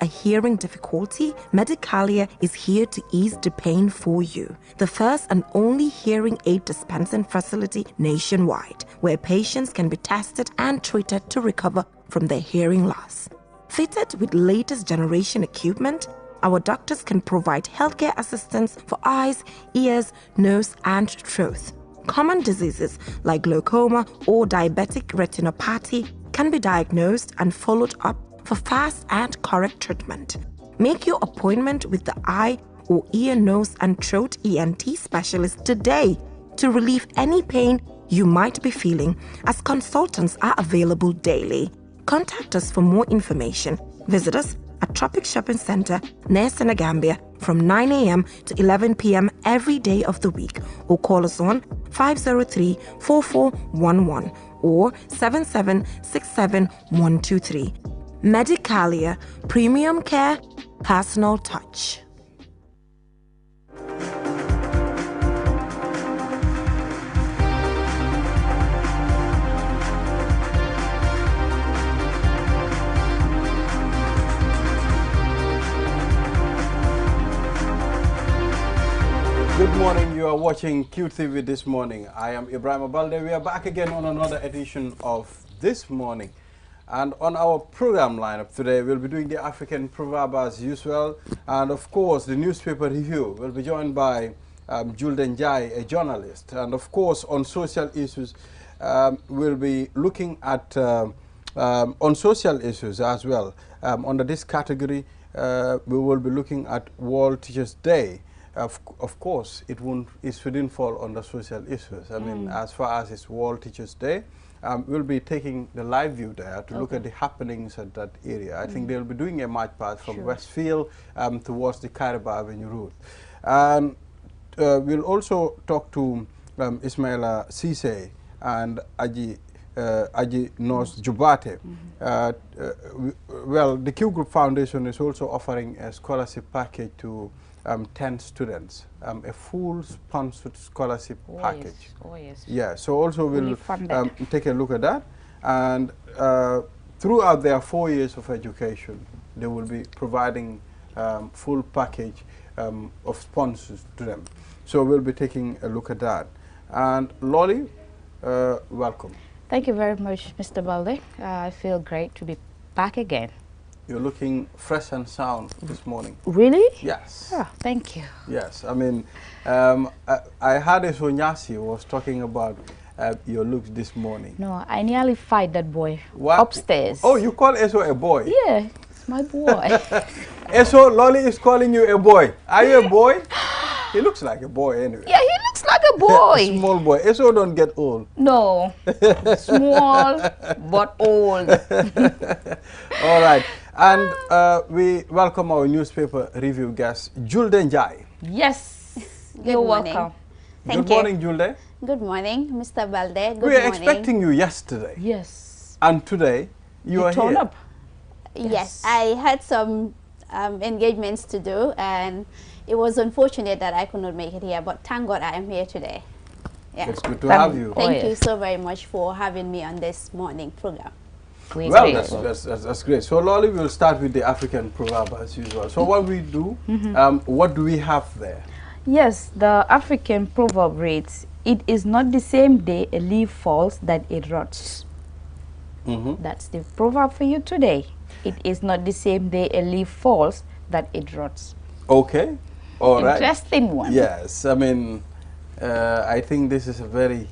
a hearing difficulty, Medicalia is here to ease the pain for you. The first and only hearing aid dispensing facility nationwide, where patients can be tested and treated to recover from their hearing loss. Fitted with latest generation equipment, our doctors can provide healthcare assistance for eyes, ears, nose, and throat. Common diseases like glaucoma or diabetic retinopathy can be diagnosed and followed up for fast and correct treatment. Make your appointment with the eye or ear, nose, and throat ENT specialist today to relieve any pain you might be feeling, as consultants are available daily. Contact us for more information. Visit us at Tropic Shopping Center near Senegambia from 9 a.m. to 11 p.m. every day of the week, or call us on 503-4411 or 7767123. Medicalia, premium care, personal touch. Good morning, you are watching QTV This Morning. I am Ibrahim Abalde. We are back again on another edition of This Morning. And on our program lineup today, we'll be doing the African proverb as usual. And of course, the newspaper review. We'll be joined by Julden Jai, a journalist. And of course, on social issues, we'll be looking at on social issues as well. Under this category, we will be looking at World Teachers' Day. Of course, it shouldn't fall under social issues. I mean, as far as it's World Teachers' Day, we'll be taking the live view there to look at the happenings at that area. I think they'll be doing a march path from Westfield towards the Kariba Avenue route. And we'll also talk to Ismaila Cisse and Aji Nos Jubate. Well, the Q Group Foundation is also offering a scholarship package to 10 students, a full sponsored scholarship package. Yes. Oh, yes. Yeah, so also we'll take a look at that. And throughout their 4 years of education, they will be providing full package of sponsors to them. So we'll be taking a look at that. And Lolly, welcome. Thank you very much, Mr. Balde. I feel great to be back again. You're looking fresh and sound this morning. Really? Yes. Oh, thank you. Yes. I mean, I heard Esonyasi was talking about your looks this morning. No, I nearly fight that boy upstairs. Oh, you call Eso a boy? Yeah, it's my boy. Eso, Lolly is calling you a boy. Are you a boy? He looks like a boy anyway. Yeah, he looks like a boy. A small boy. Eso don't get old. No, small but old. All right. And we welcome our newspaper review guest, Julden Jai. Yes, you're welcome. Good morning, Julde. Good morning, Mr. Balde. Good We were morning. expecting you yesterday. Yes. And today, you are turn here. up. Yes, I had some engagements to do, and it was unfortunate that I could not make it here, but thank God I am here today. Yeah. It's good to have you. Thank you so very much for having me on this morning program. Well, that's great. So, Lolly, we'll start with the African proverb as usual. So, what we do, what do we have there? Yes, the African proverb reads, "It is not the same day a leaf falls that it rots." That's the proverb for you today. It is not the same day a leaf falls that it rots. Okay. All right. Interesting one. Yes. I mean, I think this is a very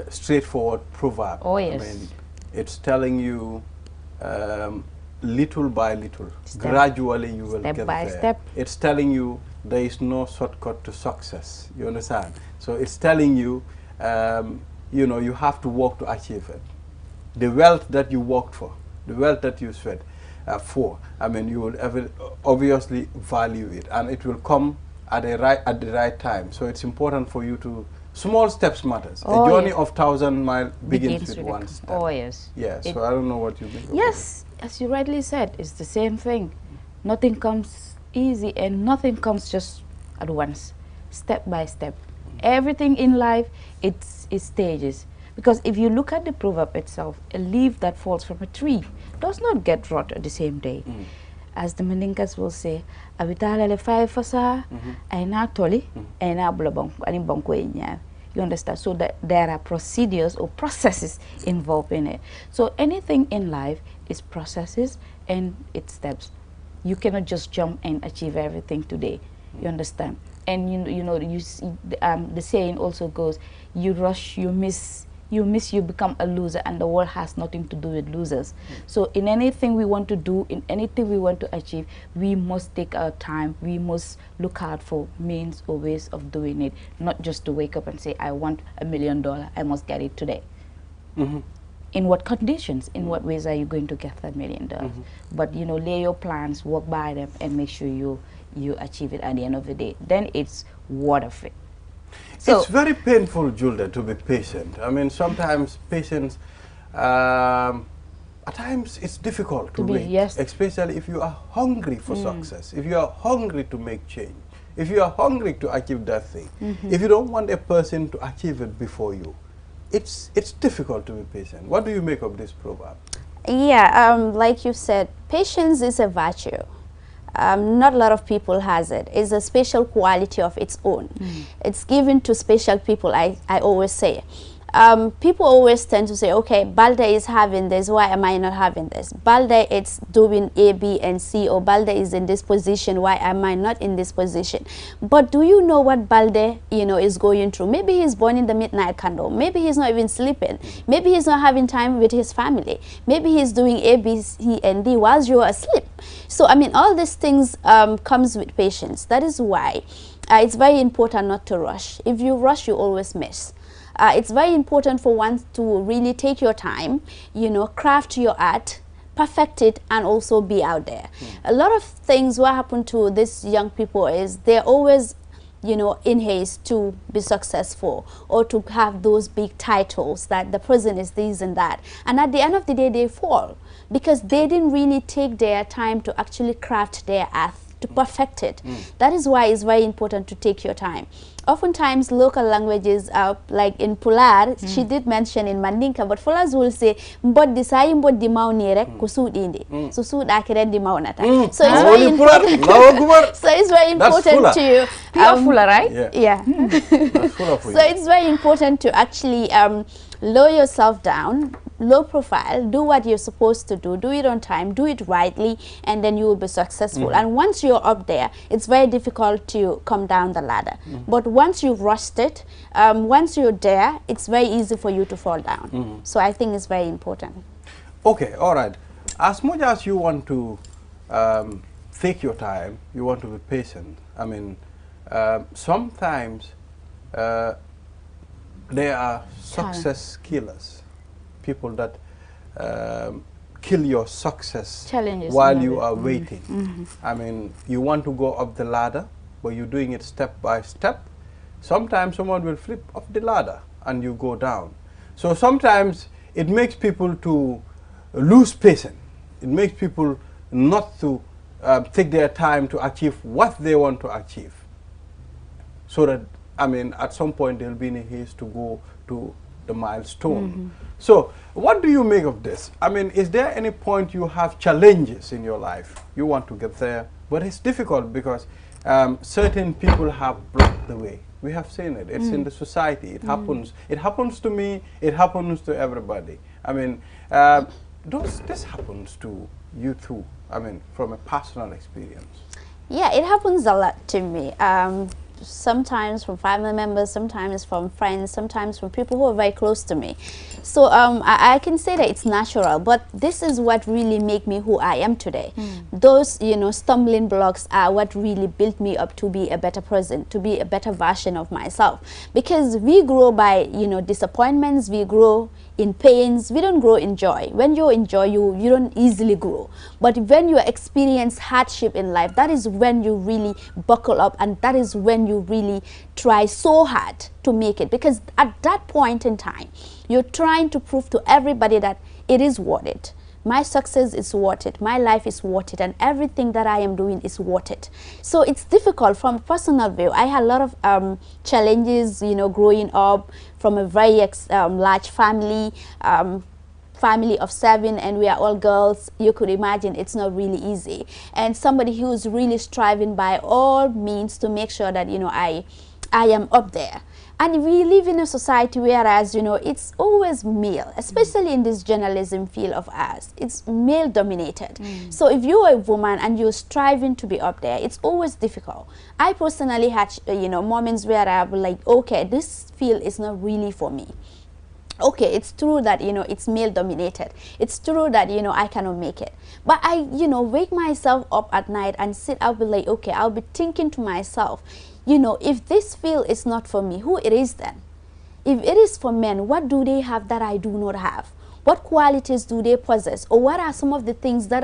straightforward proverb. Oh, yes. I mean, it's telling you little by little, gradually you will get there. Step by step. It's telling you there is no shortcut to success. You understand? So it's telling you, you know, you have to work to achieve it. The wealth that you worked for, the wealth that you sweat for, I mean, you will obviously value it, and it will come at the right time. So it's important for you to. Small steps matters. A journey of 1,000 miles begins with one step. Oh, yes. Yeah, so I don't know what you think. Yes, as you rightly said, it's the same thing. Nothing comes easy and nothing comes just at once, step by step. Everything in life, it's stages. Because if you look at the proverb itself, a leaf that falls from a tree does not get rot at the same day. as the Mandinkas will say, abitala le five fasa, aina toli, aina blabong, ani bongwe. You understand? So that there are procedures or processes involved in it. So anything in life is processes and it's steps. You cannot just jump and achieve everything today. You understand? And you see, the saying also goes, you rush, you miss, you become a loser, and the world has nothing to do with losers. So in anything we want to do, in anything we want to achieve, we must take our time. We must look out for means or ways of doing it, not just to wake up and say, I want $1 million, I must get it today. In what conditions, in what ways are you going to get that $1 million? But lay your plans, work by them, and make sure you achieve it at the end of the day. Then it's worth it. So it's very painful, Julde, to be patient. I mean, sometimes patience, at times it's difficult to wait, especially if you are hungry for success, if you are hungry to make change, if you are hungry to achieve that thing, if you don't want a person to achieve it before you. It's difficult to be patient. What do you make of this proverb? Yeah, like you said, patience is a virtue. Not a lot of people has it. It's a special quality of its own. It's given to special people, I always say. People always tend to say, okay, Balde is having this, why am I not having this? Balde is doing A, B, and C, or Balde is in this position, why am I not in this position? But do you know what Balde, is going through? Maybe he's burning the midnight candle. Maybe he's not even sleeping. Maybe he's not having time with his family. Maybe he's doing A, B, C, and D whilst you're asleep. So, I mean, all these things comes with patience. That is why it's very important not to rush. If you rush, you always miss. It's very important for one to really take your time, craft your art, perfect it, and also be out there. A lot of things, what happen to these young people is they're always, in haste to be successful or to have those big titles that the person is this and that. And at the end of the day, they fall because they didn't really take their time to actually craft their art, to perfect it. That is why it's very important to take your time. Oftentimes, local languages, like in Pular, she did mention in Mandinka, but Fulars will say, "Mbod di sai mbod di mau nirek kusud indi." So sud akiren di mau nata. So it's very important. So it's very important to pure Fular, right? Yeah. So it's very important to actually lower yourself down, low profile, do what you're supposed to do it on time, do it rightly, and then you will be successful. And once you're up there, it's very difficult to come down the ladder. But once you've rushed it, once you're there, it's very easy for you to fall down. So I think it's very important. Okay, all right. As much as you want to take your time, you want to be patient, I mean, sometimes there are success killers. People that kill your success while you are waiting. I mean, you want to go up the ladder, but you're doing it step by step. Sometimes someone will flip off the ladder and you go down. So sometimes it makes people to lose patience. It makes people not to take their time to achieve what they want to achieve. So that, I mean, at some point they'll be in a haste to go to the milestone. So what do you make of this? I mean, is there any point you have challenges in your life? You want to get there, but it's difficult because certain people have blocked the way. We have seen it. It's in the society. It happens. It happens to me. It happens to everybody. I mean, this happens to you too? I mean, from a personal experience. Yeah, it happens a lot to me. Sometimes from family members, sometimes from friends, sometimes from people who are very close to me. So I can say that it's natural, but this is what really make me who I am today. Those, stumbling blocks are what really built me up to be a better person, to be a better version of myself. Because we grow by, disappointments, we grow in pains, we don't grow in joy. When you enjoy, you don't easily grow. But when you experience hardship in life, that is when you really buckle up, and that is when you really try so hard to make it. Because at that point in time, you're trying to prove to everybody that it is worth it. My success is worth it, my life is worth it, and everything that I am doing is worth it. So it's difficult from personal view. I had a lot of challenges, growing up from a very large family. family of 7 and we are all girls, you could imagine it's not really easy. And somebody who is really striving by all means to make sure that, you know, I am up there. And we live in a society whereas, you know, it's always male, especially in this journalism field of ours. It's male dominated. So if you're a woman and you're striving to be up there, it's always difficult. I personally had, you know, moments where I was like, okay, this field is not really for me. Okay, it's true that, you know, it's male dominated. It's true that, you know, I cannot make it. But I, you know, wake myself up at night and sit, I'll be like, okay, I'll be thinking to myself, you know, if this field is not for me, who it is then? If it is for men, what do they have that I do not have? What qualities do they possess? Or what are some of the things that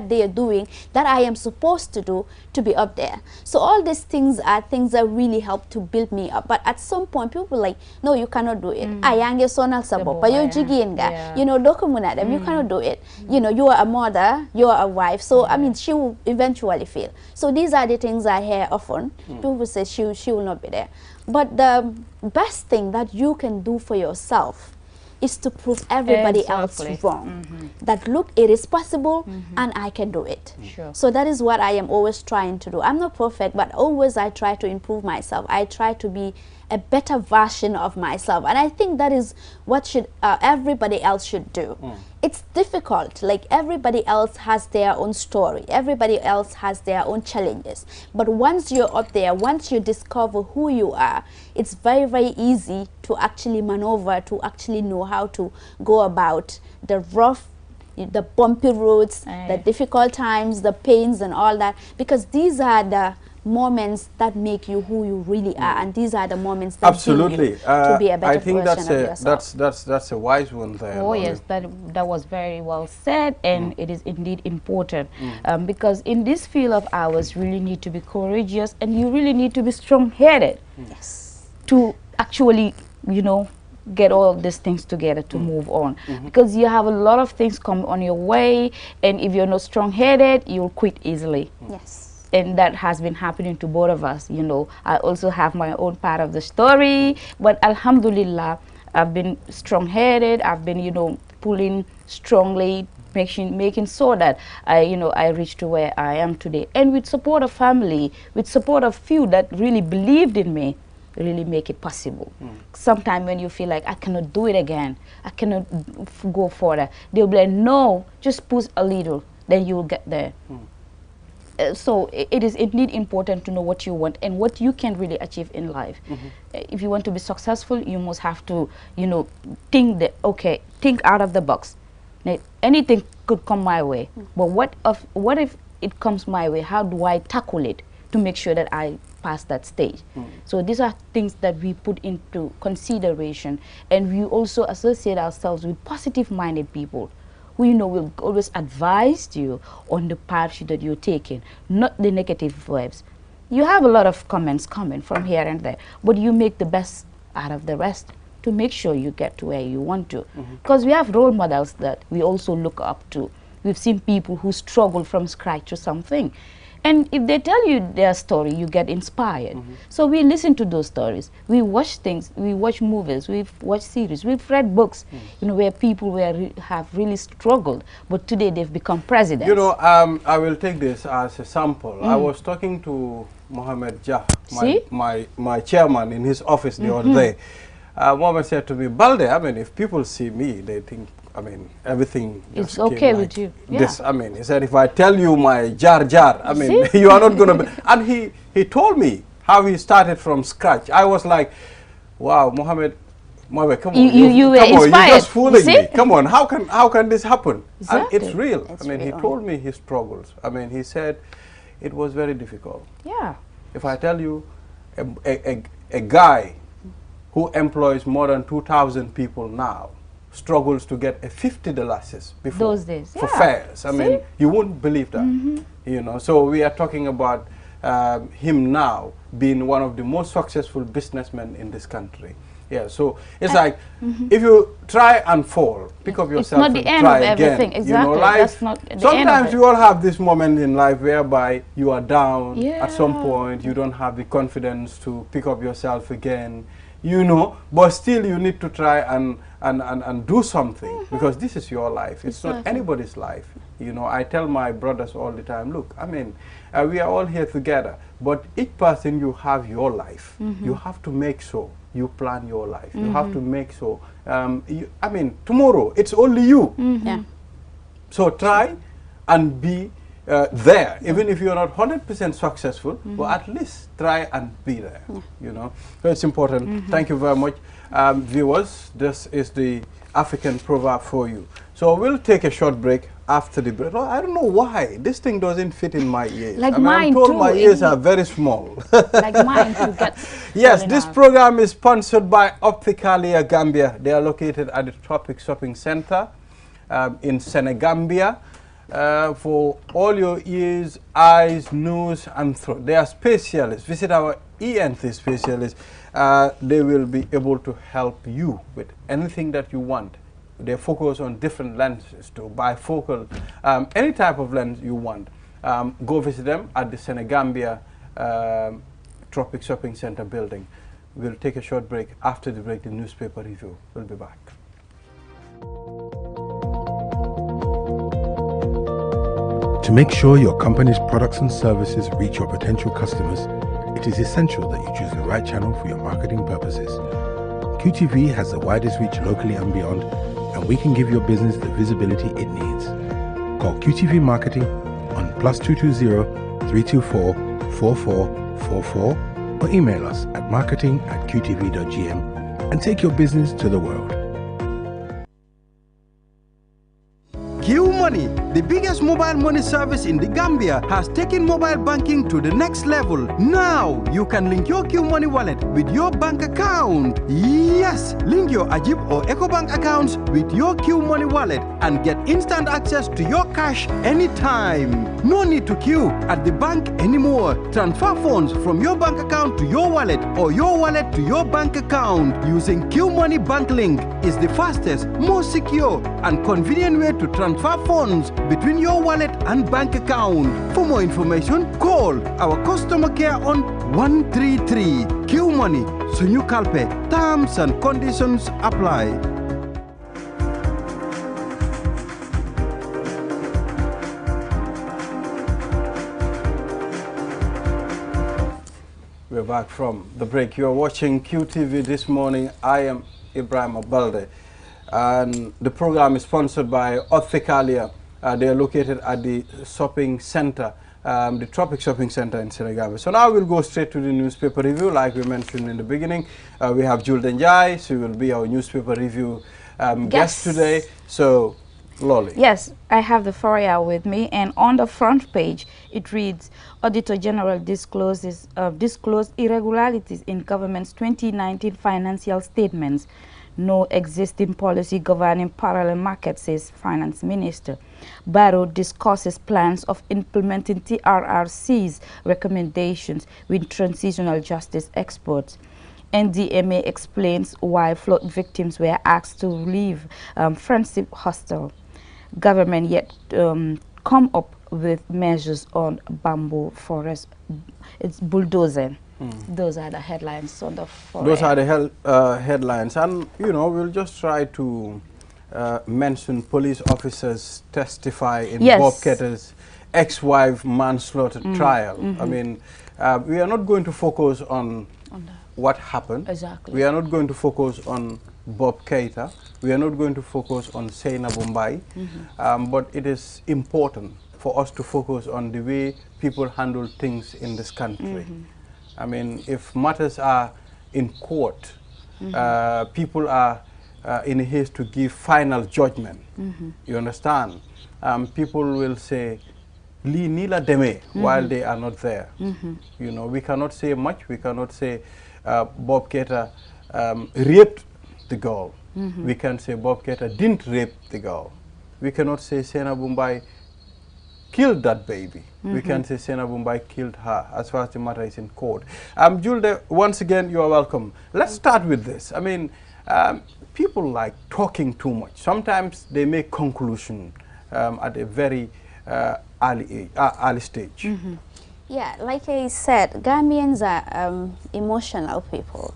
they are doing that I am supposed to do to be up there? So all these things are things that really help to build me up. But at some point, people are like, no, you cannot do it. I am your son sabo, but you jigin, you know, dokumunadem, you cannot do it. You know, you are a mother, you are a wife. So I mean, she will eventually fail. So these are the things I hear often. People say she will not be there. But the best thing that you can do for yourself is to prove everybody else wrong. That look, it is possible and I can do it. So that is what I am always trying to do. I'm not perfect, but always I try to improve myself. I try to be a better version of myself, and I think that is what should everybody else should do. It's difficult, like everybody else has their own story, everybody else has their own challenges, but once you're up there, once you discover who you are, it's very, very easy to actually maneuver, to actually know how to go about the rough, the bumpy roads, the difficult times, the pains and all that, because these are the moments that make you who you really are, and these are the moments that absolutely you to be a better I think version of yourself. that's a wise one there. Oh yes, that was very well said, and it is indeed important because in this field of ours, really need to be courageous, and you really need to be strong-headed. Yes. To actually, you know, get all these things together to move on, because you have a lot of things come on your way, and if you're not strong-headed, you'll quit easily. Yes. And that has been happening to both of us. You know, I also have my own part of the story, but alhamdulillah, I've been strong-headed. I've been, you know, pulling strongly, making sure that I reached to where I am today. And with support of family, with support of few that really believed in me, really make it possible. Sometimes when you feel like I cannot do it again, I cannot go further, they'll be like, no, just push a little, then you'll get there. So it is indeed important to know what you want and what you can really achieve in life. If you want to be successful, you must have to, you know, think out of the box. Now, anything could come my way, but what if it comes my way? How do I tackle it to make sure that I pass that stage? So these are things that we put into consideration, and we also associate ourselves with positive-minded people who, you know, will always advise you on the path that you're taking, not the negative vibes. You have a lot of comments coming from here and there, but you make the best out of the rest to make sure you get to where you want to. Because we have role models that we also look up to. We've seen people who struggle from scratch to something. And if they tell you their story, you get inspired. So we listen to those stories. We watch things, we watch movies, we've watched series, we've read books, you know, where people have really struggled, but today they've become presidents. You know, I will take this as a sample. I was talking to Mohamed Jah, my chairman, in his office the other day. Mohamed said to me, Balde, I mean, if people see me, they think, I mean, everything it's okay like with you. This, I mean, he said, if I tell you my jar, I mean, you are not going to be. And he told me how he started from scratch. I was like, wow, Mohamed, come on, you were inspired. You're just fooling me. Come on, how can this happen? Exactly. And it's real. It's I mean, real. he told me his struggles. I mean, he said it was very difficult. Yeah. If I tell you a guy who employs more than 2,000 people now struggles to get a $50 before those days for fares. I mean, you wouldn't believe that. You know, so we are talking about him now being one of the most successful businessmen in this country. Yeah, so it's like if you try and fall, pick up yourself it's not the and end try of again. everything. Exactly. You know, life, that's not the sometimes end of it. we all have this moment in life whereby you are down at some point, you don't have the confidence to pick up yourself again, you know, but still you need to try and and do something, because this is your life. It's not anybody's life. You know, I tell my brothers all the time, look, I mean, we are all here together, but each person, you have your life. You have to make sure you plan your life. You have to make sure, I mean, tomorrow, it's only you. Yeah. So try and be there, even if you're not 100% successful, but at least try and be there, you know. So it's important. Thank you very much. Viewers, this is the African proverb for you. So we'll take a short break after the break. I don't know why this thing doesn't fit in my ears. Like I mean, mine I'm told too, my ears are very small. Like mine too gets Yes, falling this out. program is sponsored by Opticalia Gambia. They are located at the Tropic Shopping Center in Senegambia. For all your ears, eyes, nose, and throat. They are specialists. Visit our ENT specialists. They will be able to help you with anything that you want. They focus on different lenses to bifocal, any type of lens you want. Go visit them at the Senegambia Tropic Shopping Center building. We'll take a short break. After the break, the newspaper review. We'll be back. To make sure your company's products and services reach your potential customers, it is essential that you choose the right channel for your marketing purposes. QTV has the widest reach locally and beyond, and we can give your business the visibility it needs. Call QTV Marketing on +220 324 4444 or email us at marketing@qtv.gm and take your business to the world. Q Money, the biggest mobile money service in the Gambia, has taken mobile banking to the next level. Now, you can link your Q Money wallet with your bank account. Yes, link your Ajib or EcoBank accounts with your Q Money wallet and get instant access to your cash anytime. No need to queue at the bank anymore. Transfer funds from your bank account to your wallet or your wallet to your bank account using Q Money Bank Link is the fastest, most secure, and convenient way to transfer funds between your wallet and bank account. For more information, call our customer care on 133. Q Money, Sunyu Kalpe. Terms and conditions apply. We're back from the break. You are watching QTV this morning. I am Ibrahim Abalde. And the program is sponsored by Opticalia. They are located at the shopping center, the Tropic Shopping Center in Senegambia. So now we'll go straight to the newspaper review. Like we mentioned in the beginning, we have Jules Denjai. She will be our newspaper review guest today. So, Lolly. Yes, I have the FOIA with me, and on the front page, it reads, Auditor General disclosed irregularities in government's 2019 financial statements. No existing policy governing parallel markets, says Finance Minister. Barrow discusses plans of implementing TRRC's recommendations with transitional justice experts. NDMA explains why flood victims were asked to leave Friendship Hostel. Government yet come up with measures on bamboo forest. It's bulldozing. Those are the headlines on the FOIA. Those are the headlines, and you know, we'll just try to mention police officers testify in Bob Ketter's ex-wife manslaughter trial. I mean, we are not going to focus on what happened. Exactly. We are not going to focus on Bob Keita. We are not going to focus on Seyna Mumbai. But it is important for us to focus on the way people handle things in this country. I mean, if matters are in court, people are in haste to give final judgment. You understand? People will say, Li Nila Deme, while they are not there. You know, we cannot say much. We cannot say Bob Keita raped the girl. We can say Bob Keita didn't rape the girl. We cannot say Seyna Mumbai killed that baby. We can say Seyna Mumbai killed her, as far as the matter is in court. Julde, once again, you are welcome. Let's start with this. I mean, people like talking too much. Sometimes they make conclusion at a very early stage. Yeah, like I said, Gambians are emotional people.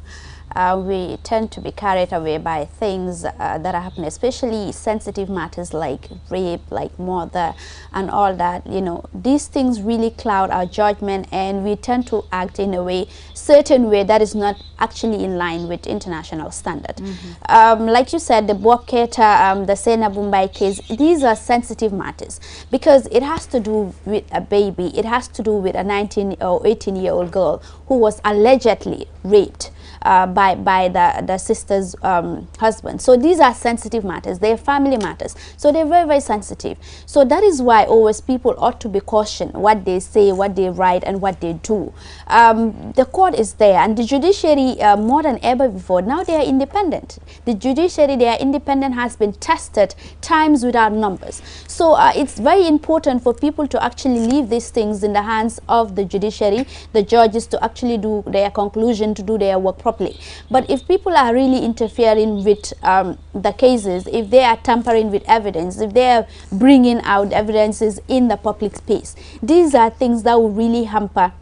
we tend to be carried away by things that are happening, especially sensitive matters like rape, like murder, and all that. You know, these things really cloud our judgment, and we tend to act in a way, certain way that is not actually in line with international standard. Like you said, the Bob Keita, the Sainabou Mbye case, these are sensitive matters because it has to do with a baby. It has to do with a 19 or 18-year-old girl who was allegedly raped by the sister's husband. So these are sensitive matters. They are family matters. So they're very, very sensitive. So that is why always people ought to be cautioned what they say, what they write, and what they do. The court is there, and the judiciary, more than ever before, now they are independent. The judiciary, they are independent, has been tested times without numbers. So it's very important for people to actually leave these things in the hands of the judiciary, the judges, to actually do their conclusion, to do their work properly. But if people are really interfering with the cases, if they are tampering with evidence, if they are bringing out evidences in the public space, these are things that will really hamper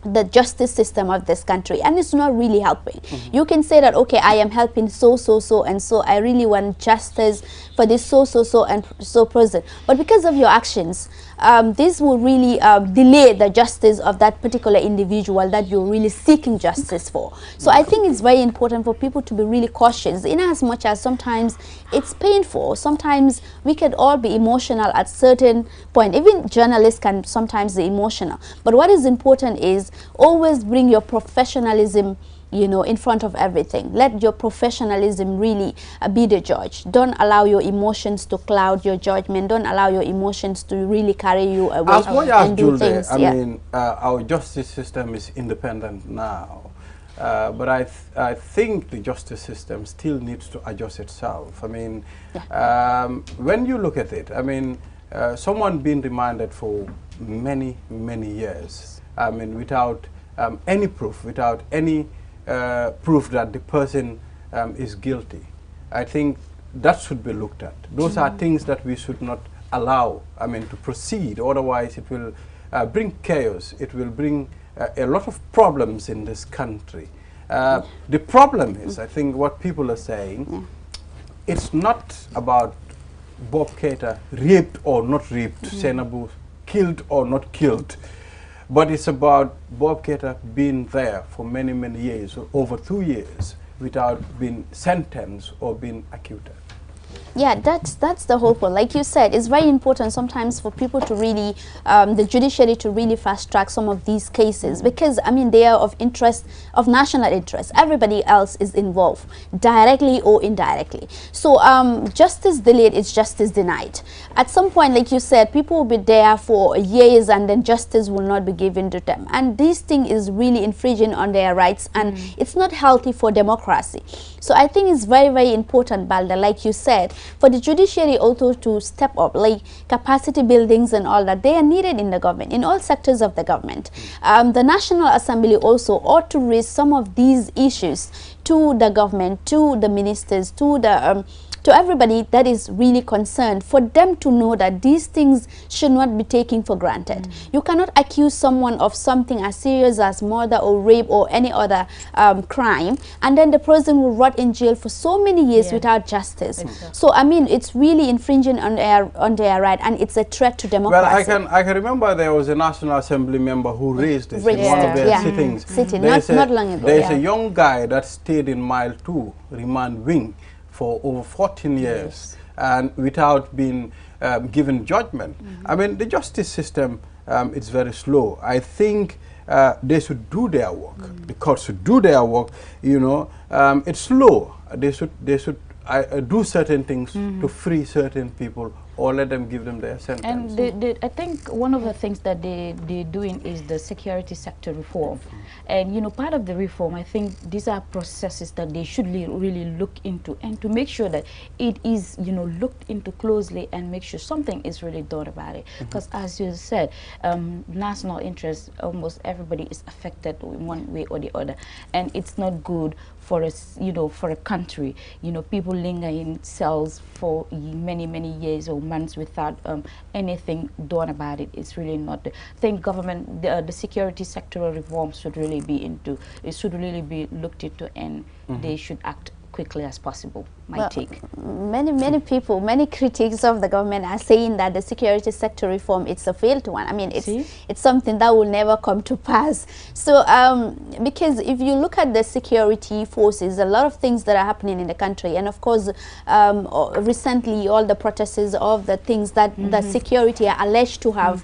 the justice system of this country, and it's not really helping. You can say that, okay, I am helping so and so, I really want justice for this so and so person, but because of your actions, this will really delay the justice of that particular individual that you're really seeking justice for. So I think it's very important for people to be really cautious, in as much as sometimes it's painful. Sometimes we can all be emotional at certain point. Even journalists can sometimes be emotional. But what is important is always bring your professionalism, you know, in front of everything. Let your professionalism really be the judge. Don't allow your emotions to cloud your judgment. Don't allow your emotions to really carry you away As much as and do things. I mean, our justice system is independent now, but I think the justice system still needs to adjust itself. I mean, when you look at it, I mean, someone being remanded for many years, I mean, without any proof, without any proof that the person is guilty, I think that should be looked at. Those are things that we should not allow, I mean, to proceed. Otherwise, it will bring chaos. It will bring a lot of problems in this country. The problem is, I think, what people are saying, it's not about Bob Keita raped or not raped, Sainabou killed or not killed, but it's about Bob Keita being there for many years, or over 2 years, without being sentenced or being accused. Yeah, that's the whole point. Like you said, it's very important sometimes for people to really, the judiciary to really fast track some of these cases, because I mean they are of interest, of national interest. Everybody else is involved, directly or indirectly. So justice delayed is justice denied. At some point, like you said, people will be there for years and then justice will not be given to them. And this thing is really infringing on their rights, and it's not healthy for democracy. So I think it's very important, Balda, like you said, for the judiciary also to step up, like capacity buildings and all that. They are needed in the government, in all sectors of the government. The National Assembly also ought to raise some of these issues to the government, to the ministers, to the to everybody that is really concerned, for them to know that these things should not be taken for granted. You cannot accuse someone of something as serious as murder or rape or any other crime, and then the person will rot in jail for so many years without justice. Exactly. So I mean, it's really infringing on their right, and it's a threat to democracy. Well, I can remember there was a National Assembly member who raised this in one of their sittings. Not long ago. There's a young guy that stayed in Mile 2 remand wing for over 14 years and without being given judgment. I mean, the justice system is very slow. I think they should do their work. The courts should do their work. You know, it's slow. They should do certain things to free certain people, or let them give them their sentence. And I think one of the things that they're doing is the security sector reform. And, you know, part of the reform, I think these are processes that they should really look into, and to make sure that it is, you know, looked into closely and make sure something is really done about it. Because as you said, national interest, almost everybody is affected in one way or the other. And it's not good for us, you know, for a country, you know, people linger in cells for many years or months without anything done about it. It's really not. I think government, the security sectoral reforms should really be looked into, and they should act quickly as possible. Many people, many critics of the government are saying that the security sector reform, it's a failed one. I mean, it's something that will never come to pass. So because if you look at the security forces, a lot of things that are happening in the country, and of course recently all the protests of the things that the security are alleged to have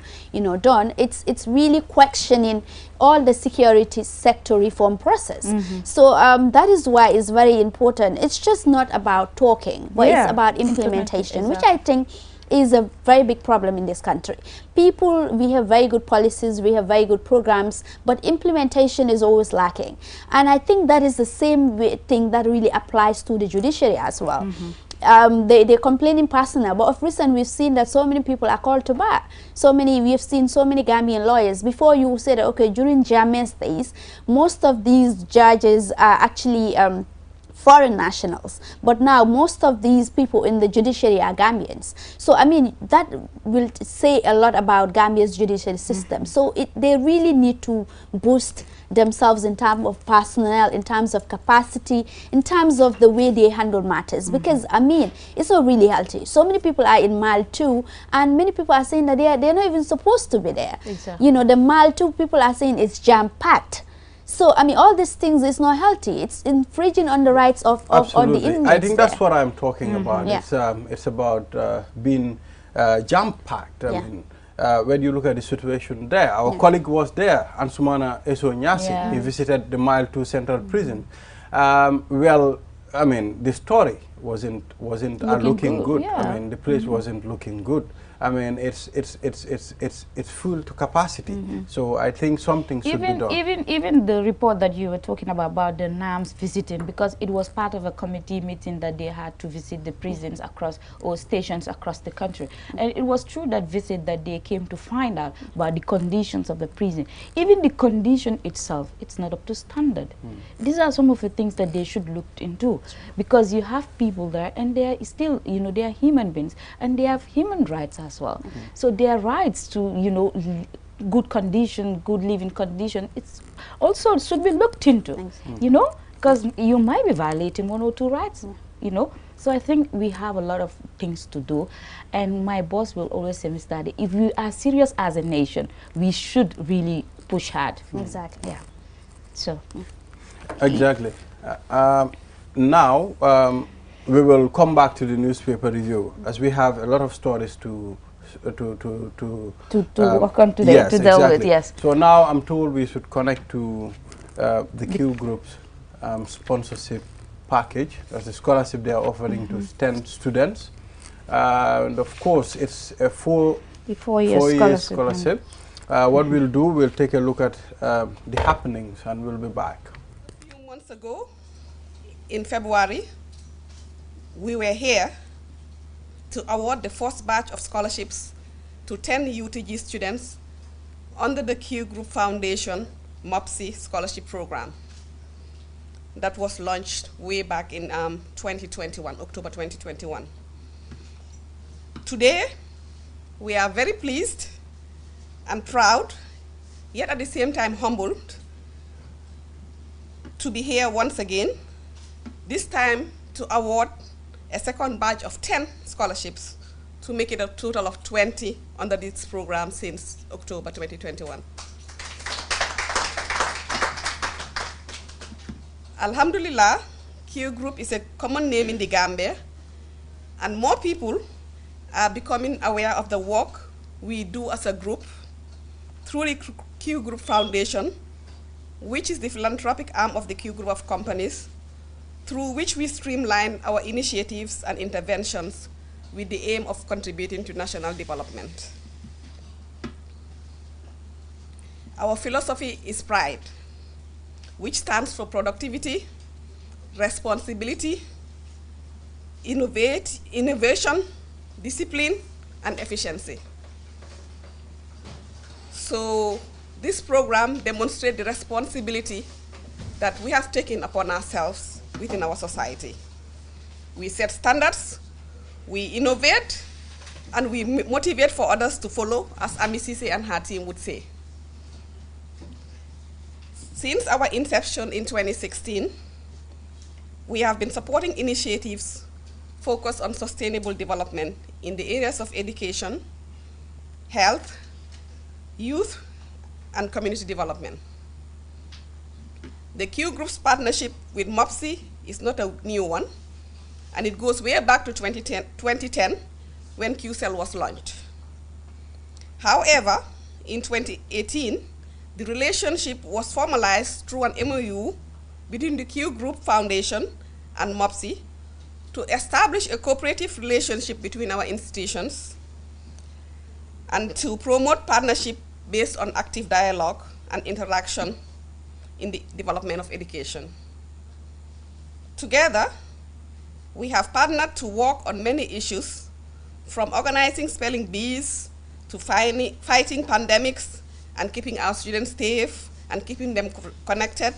done, it's really questioning all the security sector reform process. So that is why it's very important. It's just not about talking, but it's about implementation, which I think is a very big problem in this country. We have very good policies, we have very good programs, but implementation is always lacking. And I think that is the same thing that really applies to the judiciary as well. They're complaining personal, but of recent we've seen that so many people are called to bar. We've seen so many Gambian lawyers. Before you said, okay, during Jammeh's days, most of these judges are actually foreign nationals, but now most of these people in the judiciary are Gambians. So I mean, that will say a lot about Gambia's judicial system. So they really need to boost themselves in terms of personnel, in terms of capacity, in terms of the way they handle matters, because I mean, it's not really healthy. So many people are in Mile 2, and many people are saying that they're not even supposed to be there. Exactly. The Mile 2 people are saying it's jam-packed. So, I mean, all these things is not healthy. It's infringing on the rights of the inmates. I think that's what I'm talking about. It's about being jam-packed. I mean, when you look at the situation there, our colleague was there, Ansumana Eso Nyasi. He visited the Mile 2 Central Prison. Well, I mean, the story wasn't looking good. I mean, the place wasn't looking good. I mean, it's full to capacity. So I think something should be done. Even the report that you were talking about the NAMS visiting, because it was part of a committee meeting that they had to visit the prisons or stations across the country. And it was through that visit that they came to find out about the conditions of the prison. Even the condition itself, it's not up to standard. These are some of the things that they should look into, because you have people there and they are still, they are human beings and they have human rights as well. So their rights to, good condition, good living condition, it's also should be looked into, because you might be violating one or two rights, So I think we have a lot of things to do, and my boss will always say, Mr. Adi, if we are serious as a nation, we should really push hard. Exactly. Yeah. So. Exactly. Now, we will come back to the newspaper review, as we have a lot of stories to work on today, yes, to deal with, yes. So now I'm told we should connect to the Q Group's sponsorship package. That's the scholarship they are offering to 10 students. And of course, it's a four-year scholarship. What we'll do, we'll take a look at the happenings and we'll be back. A few months ago, in February, we were here to award the first batch of scholarships to 10 UTG students under the Q Group Foundation MOPSI Scholarship Program that was launched way back in 2021, October 2021. Today, we are very pleased and proud, yet at the same time humbled, to be here once again, this time to award a second batch of 10 scholarships to make it a total of 20 under this program since October 2021. Alhamdulillah, Q Group is a common name in the Gambia, and more people are becoming aware of the work we do as a group through the Q Group Foundation, which is the philanthropic arm of the Q Group of companies, through which we streamline our initiatives and interventions with the aim of contributing to national development. Our philosophy is PRIDE, which stands for productivity, responsibility, innovation, discipline, and efficiency. So this program demonstrates the responsibility that we have taken upon ourselves within our society. We set standards, we innovate, and we motivate for others to follow, as Ami Sise and her team would say. Since our inception in 2016, we have been supporting initiatives focused on sustainable development in the areas of education, health, youth, and community development. The Q Group's partnership with MOPSI is not a new one, and it goes way back to 2010 when QCell was launched. However, in 2018, the relationship was formalized through an MOU between the Q Group Foundation and MOPSI to establish a cooperative relationship between our institutions and to promote partnership based on active dialogue and interaction in the development of education. Together, we have partnered to work on many issues, from organizing spelling bees to fighting pandemics and keeping our students safe and keeping them connected,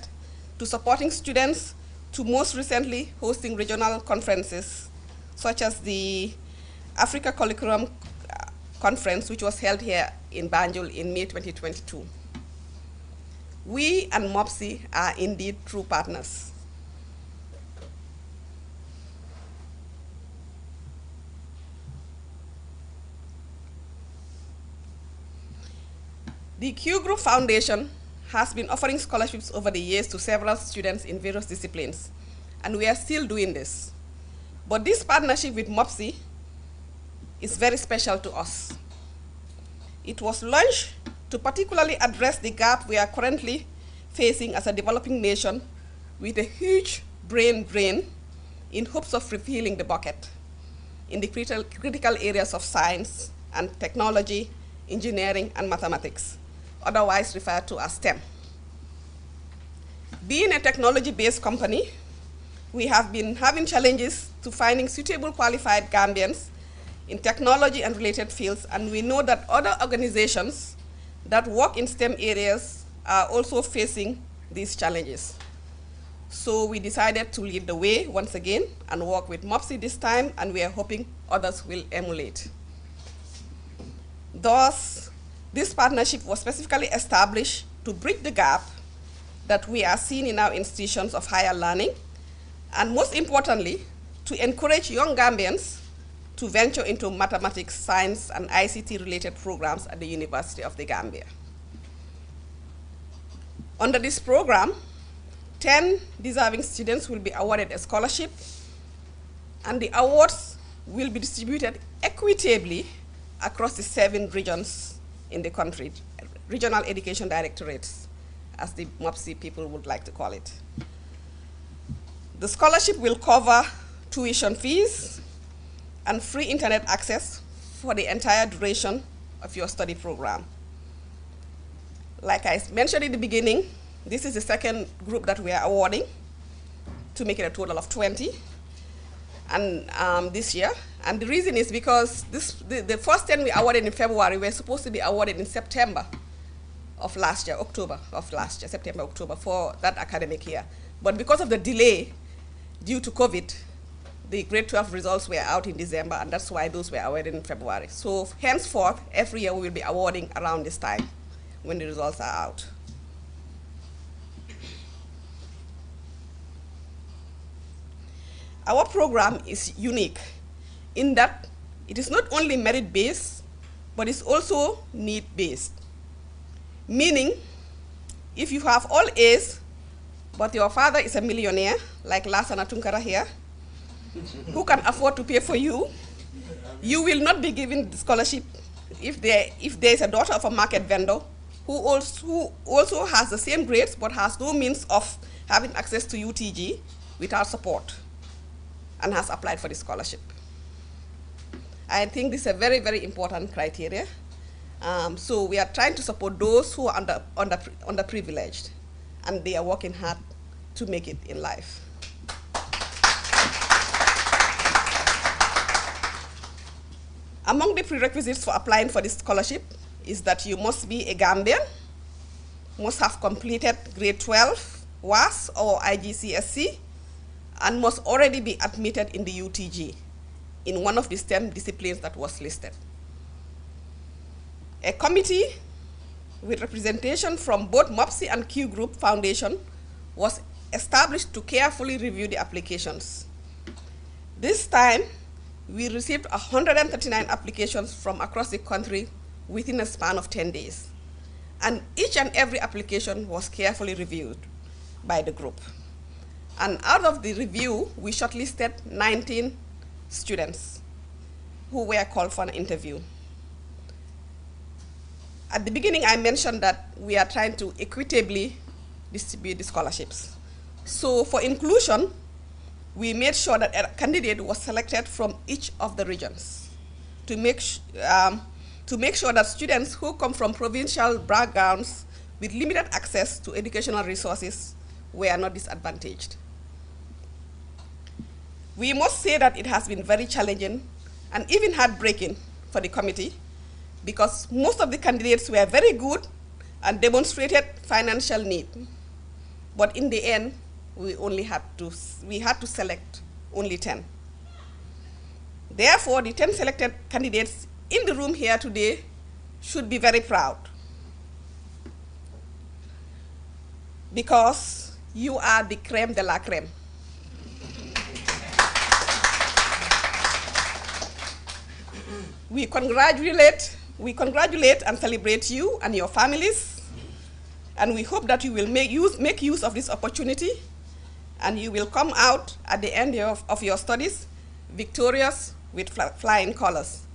to supporting students, to most recently hosting regional conferences, such as the Africa Curriculum Conference, which was held here in Banjul in May 2022. We and MOPSI are indeed true partners. The Q Group Foundation has been offering scholarships over the years to several students in various disciplines, and we are still doing this. But this partnership with MOPSI is very special to us. It was launched to particularly address the gap we are currently facing as a developing nation with a huge brain drain in hopes of refilling the bucket in the critical areas of science and technology, engineering, and mathematics, otherwise referred to as STEM. Being a technology-based company, we have been having challenges to finding suitable qualified Gambians in technology and related fields, and we know that other organizations that work in STEM areas are also facing these challenges. So we decided to lead the way once again and work with MOPSI this time, and we are hoping others will emulate. Thus, this partnership was specifically established to bridge the gap that we are seeing in our institutions of higher learning, and most importantly, to encourage young Gambians to venture into mathematics, science, and ICT-related programs at the University of the Gambia. Under this program, 10 deserving students will be awarded a scholarship, and the awards will be distributed equitably across the 7 regions in the country, regional education directorates, as the MOPSI people would like to call it. The scholarship will cover tuition fees and free internet access for the entire duration of your study program. Like I mentioned in the beginning, this is the second group that we are awarding to make it a total of 20 and this year. And the reason is because the first 10 we awarded in February were supposed to be awarded in September of last year, October of last year, September, October, for that academic year. But because of the delay due to COVID, the grade 12 results were out in December, and that's why those were awarded in February. So henceforth, every year we will be awarding around this time when the results are out. Our program is unique in that it is not only merit-based, but it's also need-based. Meaning, if you have all A's, but your father is a millionaire, like Lasana Tunkara here, who can afford to pay for you, you will not be given the scholarship if there is a daughter of a market vendor who also has the same grades but has no means of having access to UTG without support and has applied for the scholarship. I think this is a very, very important criteria. So we are trying to support those who are underprivileged, and they are working hard to make it in life. Among the prerequisites for applying for this scholarship is that you must be a Gambian, must have completed grade 12 WAS or IGCSE, and must already be admitted in the UTG in one of the STEM disciplines that was listed. A committee with representation from both MOPSI and Q Group Foundation was established to carefully review the applications. This time, we received 139 applications from across the country within a span of 10 days. And each and every application was carefully reviewed by the group. And out of the review, we shortlisted 19 students who were called for an interview. At the beginning, I mentioned that we are trying to equitably distribute the scholarships. So for inclusion, we made sure that a candidate was selected from each of the regions to make sure that students who come from provincial backgrounds with limited access to educational resources were not disadvantaged. We must say that it has been very challenging and even heartbreaking for the committee, because most of the candidates were very good and demonstrated financial need. But in the end, we had to select only 10. Therefore, the 10 selected candidates in the room here today should be very proud, because you are the crème de la crème. We congratulate and celebrate you and your families, and we hope that you will make use of this opportunity, and you will come out at the end of your studies victorious with flying colors,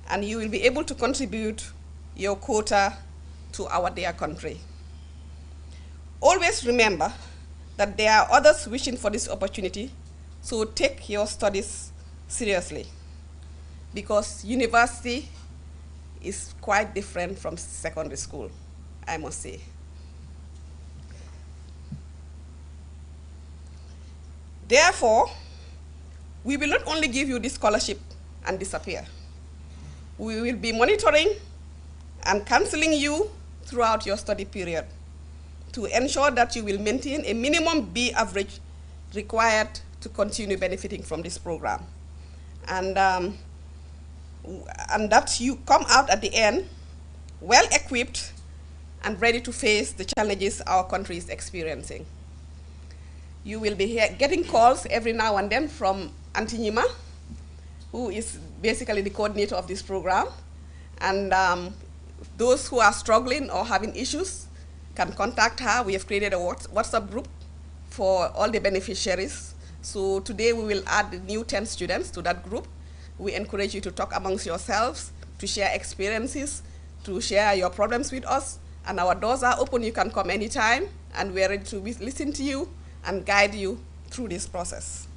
and you will be able to contribute your quota to our dear country. Always remember that there are others wishing for this opportunity, so take your studies seriously, because university is quite different from secondary school, I must say. Therefore, we will not only give you this scholarship and disappear. We will be monitoring and counseling you throughout your study period to ensure that you will maintain a minimum B average required to continue benefiting from this program. And that you come out at the end well-equipped and ready to face the challenges our country is experiencing. You will be getting calls every now and then from Auntie Nima, who is basically the coordinator of this program. And those who are struggling or having issues can contact her. We have created a WhatsApp group for all the beneficiaries. So today we will add the new 10 students to that group. We encourage you to talk amongst yourselves, to share experiences, to share your problems with us. And our doors are open. You can come anytime, and we're ready to listen to you and guide you through this process.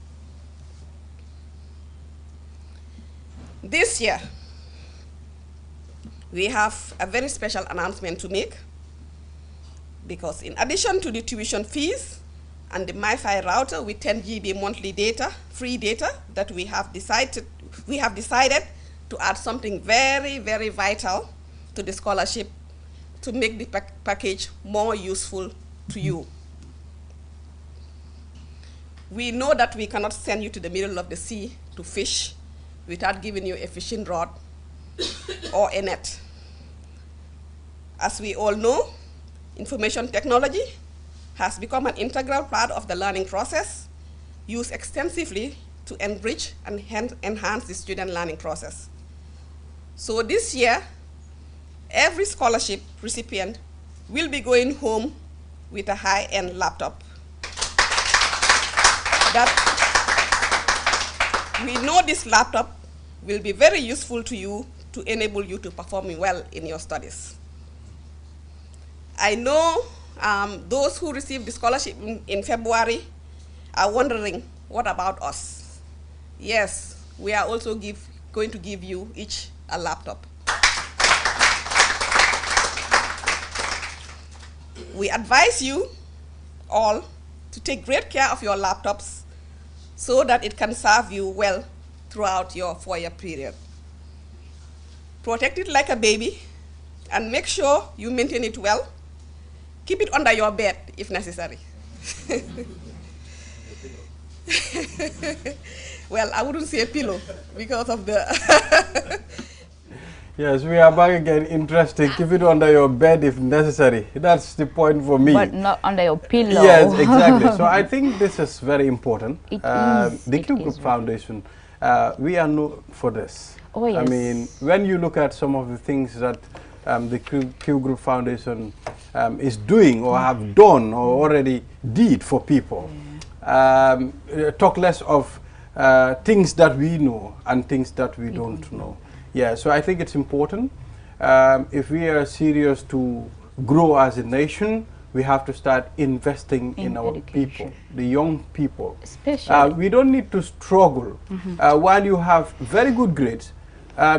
This year, we have a very special announcement to make, because in addition to the tuition fees and the MiFi router with 10 GB monthly data, free data, that we have decided to add something very, very vital to the scholarship to make the package more useful to you. We know that we cannot send you to the middle of the sea to fish without giving you a fishing rod or a net. As we all know, information technology has become an integral part of the learning process, used extensively to enrich and enhance the student learning process. So this year, every scholarship recipient will be going home with a high-end laptop. We know this laptop will be very useful to you to enable you to perform well in your studies. I know those who received the scholarship in February are wondering, what about us? Yes, we are also going to give you each a laptop. We advise you all to take great care of your laptops so that it can serve you well throughout your 4-year period. Protect it like a baby and make sure you maintain it well. Keep it under your bed if necessary. Well, I wouldn't say a pillow because of the Yes, we are back again. Interesting. Keep it under your bed if necessary. That's the point for me. But not under your pillow. Yes, exactly. So I think this is very important. It is. The Q Group Foundation, we are known for this. Oh, yes. I mean, when you look at some of the things that the Q Group Foundation is doing or have done or already did for people, talk less of things that we know and things that we don't know. Yeah, so I think it's important. If we are serious to grow as a nation, we have to start investing in our people, the young people. Especially. We don't need to struggle. While you have very good grades,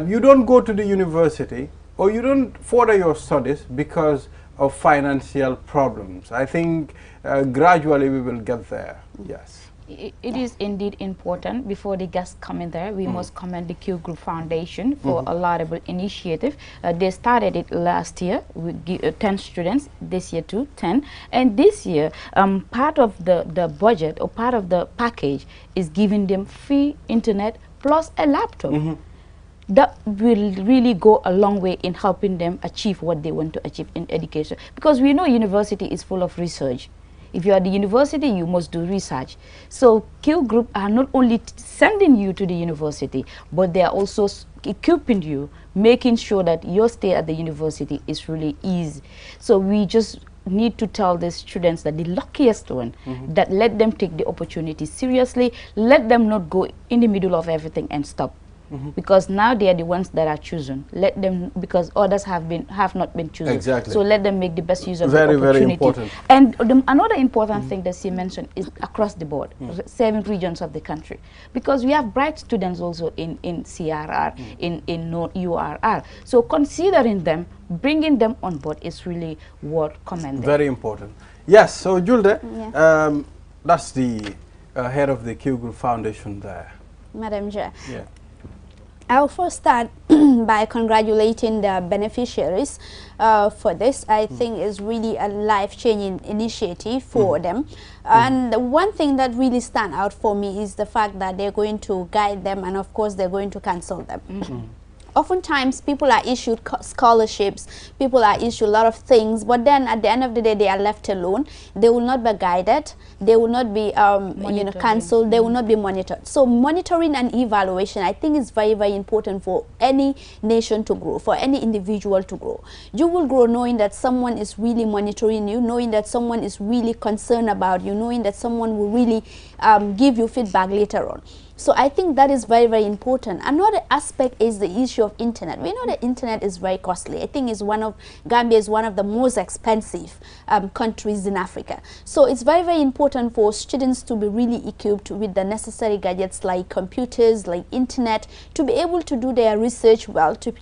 you don't go to the university or you don't further your studies because of financial problems. I think gradually we will get there, yes. It is indeed important. Before the guests come in there, we must commend the Q Group Foundation for a laudable initiative. They started it last year with 10 students, this year too, 10. And this year, part of the budget or part of the package is giving them free internet plus a laptop. That will really go a long way in helping them achieve what they want to achieve in education. Because we know university is full of research. If you are at the university, you must do research. So Q Group are not only sending you to the university, but they are also equipping you, making sure that your stay at the university is really easy. So we just need to tell the students that the luckiest one, that let them take the opportunity seriously, let them not go in the middle of everything and stop. Because now they are the ones that are chosen. Let them, because others have not been chosen. Exactly. So let them make the best use of very, the opportunity. very important. And another important thing that she mentioned is across the board, 7 regions of the country. Because we have bright students also in CRR, in URR. So considering them, bringing them on board is really worth commending. Very important. Yes, so Julde, that's the head of the Q Group Foundation there. Madam Chair. Yeah. I'll first start by congratulating the beneficiaries for this. I think is really a life-changing initiative for them. And the one thing that really stands out for me is the fact that they're going to guide them, and of course they're going to consult them. Oftentimes people are issued scholarships, people are issued a lot of things, but then at the end of the day they are left alone. They will not be guided, they will not be counseled, they will not be monitored. So monitoring and evaluation, I think, is very, very important for any nation to grow, for any individual to grow. You will grow knowing that someone is really monitoring you, knowing that someone is really concerned about you, knowing that someone will really give you feedback later on. So I think that is very, very important. Another aspect is the issue of internet. We know that internet is very costly. I think Gambia is one of the most expensive countries in Africa. So it's very, very important for students to be really equipped with the necessary gadgets like computers, like internet, to be able to do their research well, to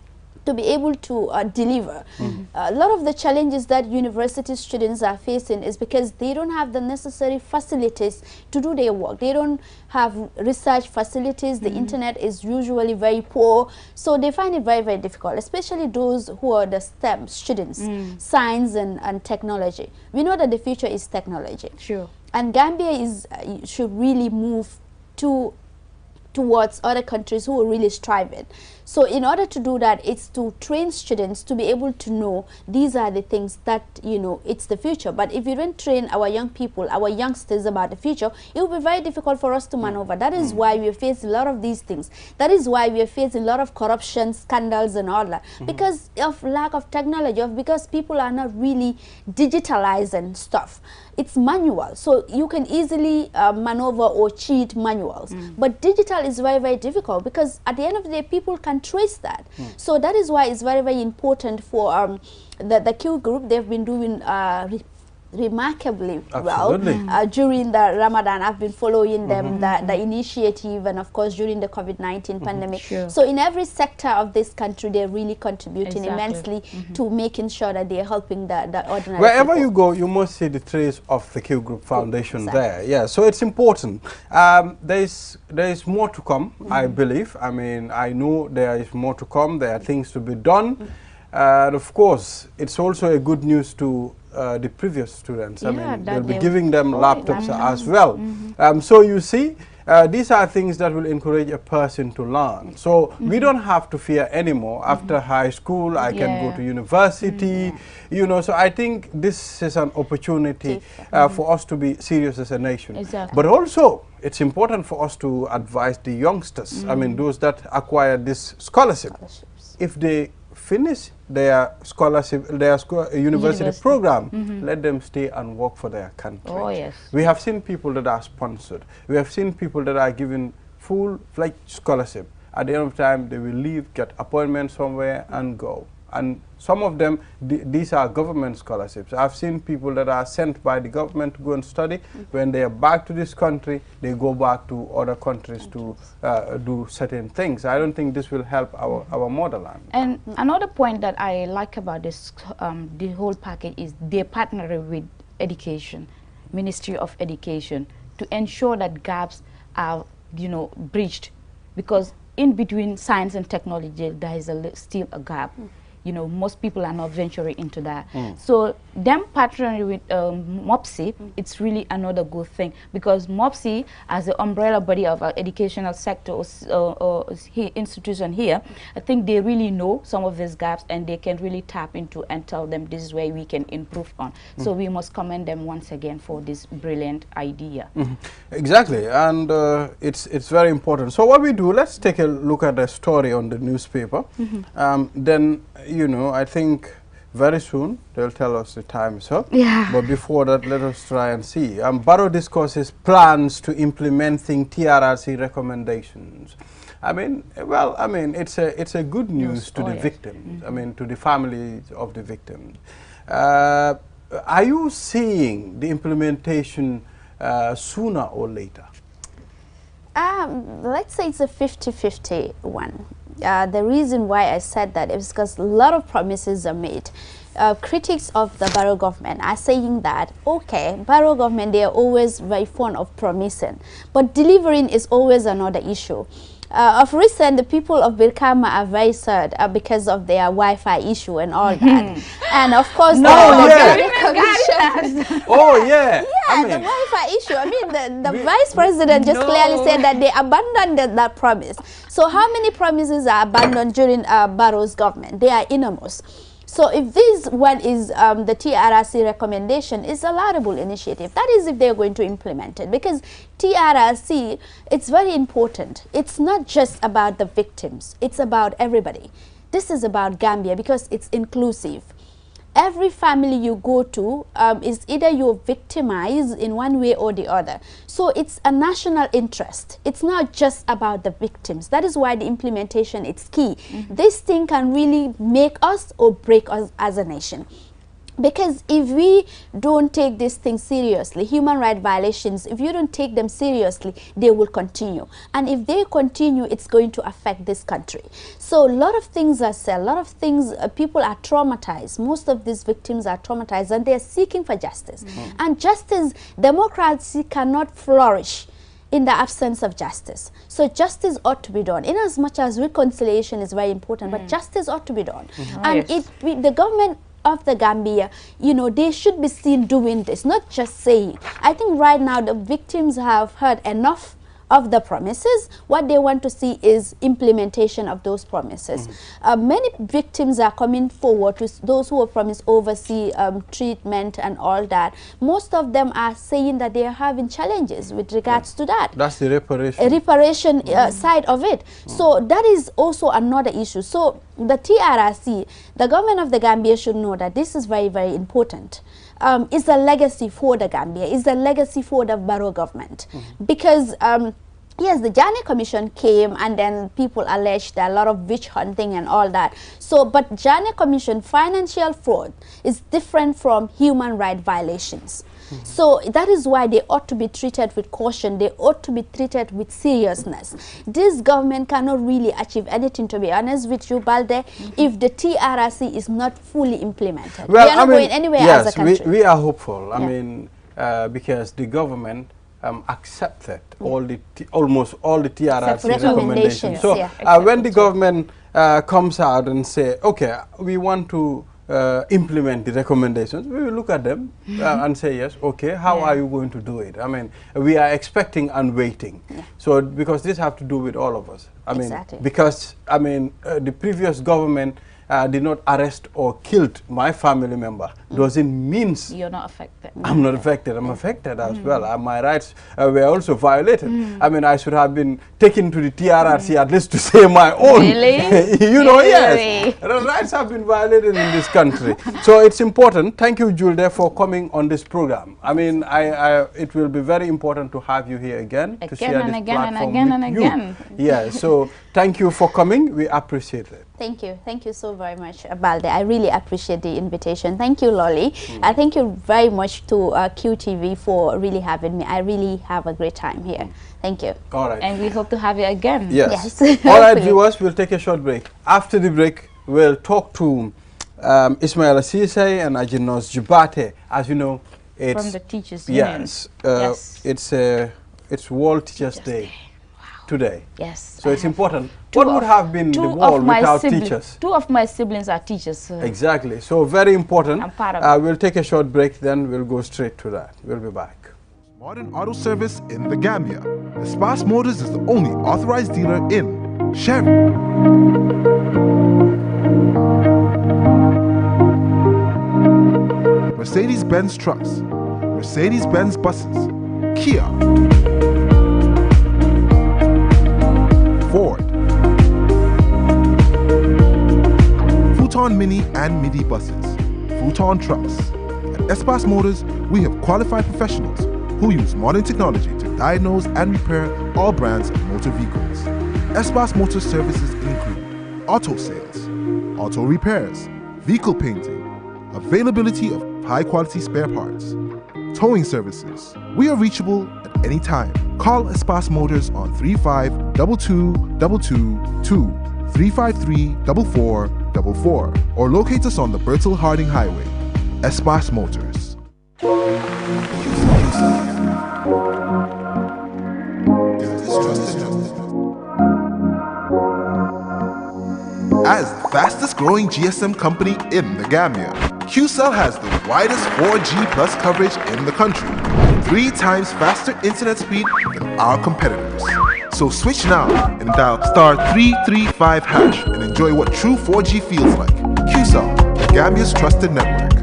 be able to deliver. A lot of the challenges that university students are facing is because they don't have the necessary facilities to do their work. They don't have research facilities. The internet is usually very poor, so they find it very, very difficult, especially those who are the STEM students, science and technology. We know that the future is technology. Sure. And Gambia should really move towards other countries who are really striving. So in order to do that, it's to train students to be able to know these are the things that, it's the future. But if you don't train our young people, our youngsters about the future, it will be very difficult for us to maneuver. That is why we face a lot of these things. That is why we are facing a lot of corruption, scandals and all that. Because of lack of technology, because people are not really digitalizing stuff. It's manual, so you can easily maneuver or cheat manuals. But digital is very, very difficult, because at the end of the day, people can trace that. So that is why it's very, very important for the Q Group. They've been doing remarkably well during the Ramadan. I've been following them, the initiative, and of course during the COVID-19 pandemic. Sure. So in every sector of this country, they're really contributing immensely to making sure that they're helping the ordinary Wherever people. you go, you must see the trace of the Q Group Foundation there. Yeah, so it's important. There is more to come, I believe. I mean, I know there is more to come. There are things to be done. And of course, it's also a good news to the previous students. I mean, they'll be giving them laptops as well. So you see, these are things that will encourage a person to learn. So we don't have to fear anymore. After high school, I can go to university, you know. So I think this is an opportunity for us to be serious as a nation. Exactly. But also, it's important for us to advise the youngsters, I mean, those that acquire this scholarship. If they finish their scholarship, their university program, let them stay and work for their country. Oh, yes. We have seen people that are sponsored. We have seen people that are given full-fledged scholarship. At the end of time, they will leave, get appointment somewhere, and go. And some of them, these are government scholarships. I've seen people that are sent by the government to go and study. When they are back to this country, they go back to other countries to do certain things. I don't think this will help our motherland. And another point that I like about this, the whole package is they're partnering with education, Ministry of Education, to ensure that gaps are, you know, bridged, because in between science and technology, there is still a gap. You know, most people are not venturing into that. So them partnering with MOPSI, it's really another good thing, because MOPSI, as the umbrella body of our educational sector or institution here, I think they really know some of these gaps, and they can really tap into and tell them this is where we can improve on. So we must commend them once again for this brilliant idea. Exactly, and it's very important. So what we do, let's take a look at the story on the newspaper. Then, you know, I think very soon they'll tell us the time is up. Yeah. But before that, let us try and see. Barrow discusses plans to implementing TRRC recommendations. I mean, well, I mean, it's a good news to the victims. I mean, to the families of the victims. Are you seeing the implementation sooner or later? Let's say it's a 50-50 one. The reason why I said that is because a lot of promises are made. Critics of the Barrow government are saying that, okay, Barrow government, they are always very fond of promising, but delivering is always another issue. Of recent, the people of Birkama are very sad because of their Wi-Fi issue and all that. And of course, the Commission. I mean, the Wi-Fi issue. I mean, the Vice President just clearly said that they abandoned that promise. So how many promises are abandoned during Barrow's government? They are enormous. So if this one is the TRRC recommendation, is a laudable initiative. That is if they're going to implement it, because TRRC, it's very important. It's not just about the victims. It's about everybody. This is about Gambia because it's inclusive. Every family you go to is either you're victimized in one way or the other. So it's a national interest. It's not just about the victims. That is why the implementation is key. This thing can really make us or break us as a nation. Because if we don't take this thing seriously, human rights violations, if you don't take them seriously, they will continue. And if they continue, it's going to affect this country. So a lot of things are said, a lot of things, people are traumatized. Most of these victims are traumatized and they're seeking for justice. And justice, democracy cannot flourish in the absence of justice. So justice ought to be done, in as much as reconciliation is very important, but justice ought to be done. And the government of the Gambia, you know, they should be seen doing this, not just saying. I think right now the victims have heard enough of the promises. What they want to see is implementation of those promises. Many victims are coming forward to those who were promised overseas treatment and all that. Most of them are saying that they are having challenges with regards to that. That's the reparation. Reparation side of it. So that is also another issue. So the TRRC, the government of the Gambia should know that this is very, very important. Is a legacy for the Gambia, is a legacy for the Barrow government. Because yes, the Janneh Commission came and then people alleged that a lot of witch hunting and all that. So, but Janneh Commission, financial fraud is different from human rights violations. So that is why they ought to be treated with caution. They ought to be treated with seriousness. This government cannot really achieve anything, to be honest with you, Balde, if the TRRC is not fully implemented. Well, we are not going anywhere as a country. We are hopeful. I mean, because the government accepted almost all the TRRC recommendations. So when the government comes out and say, okay, we want to implement the recommendations, we will look at them and say, yes, okay, how are you going to do it? I mean, we are expecting and waiting. So, because this have to do with all of us. I mean, because, I mean, the previous government did not arrest or killed my family member, doesn't mean you're not affected. I'm not affected. I'm affected as well. My rights were also violated. I mean, I should have been taken to the TRRC at least to say my own. Really? You know, yes. The rights have been violated in this country. So it's important. Thank you, Julde, for coming on this program. I mean, it will be very important to have you here again to share this platform with you. Yeah. So thank you for coming. We appreciate it. Thank you. Thank you so very much, Balde. I really appreciate the invitation. Thank you, Lolly. Thank you very much to QTV for really having me. I really have a great time here. Thank you. All right. And we hope to have you again. Yes. All right, viewers, we'll take a short break. After the break, we'll talk to Ismaila Cissé and Ajinos Jubate. As you know, it's from the Teachers Union. It's World Teachers Day. Today. Yes. So it's important. What would have been the world without teachers? Two of my siblings are teachers. Exactly. So very important. I'm part of it. We'll take a short break, then we'll go straight to that. We'll be back. Modern auto service in the Gambia. Espas Motors is the only authorized dealer in Chevy, Mercedes-Benz trucks, Mercedes-Benz buses, Kia, Ford, Futon Mini and Midi buses, Futon trucks. At Espas Motors, we have qualified professionals who use modern technology to diagnose and repair all brands of motor vehicles. Espas Motors services include auto sales, auto repairs, vehicle painting, availability of high-quality spare parts, towing services. We are reachable at any time. Call Espas Motors on 352222 353-4444 or locate us on the Bertel Harding Highway. Espas Motors. As the fastest growing GSM company in the Gambia, QCell has the widest 4G plus coverage in the country, 3 times faster internet speed than our competitors. So switch now and dial *335# and enjoy what true 4G feels like. QCell, the Gambia's trusted network.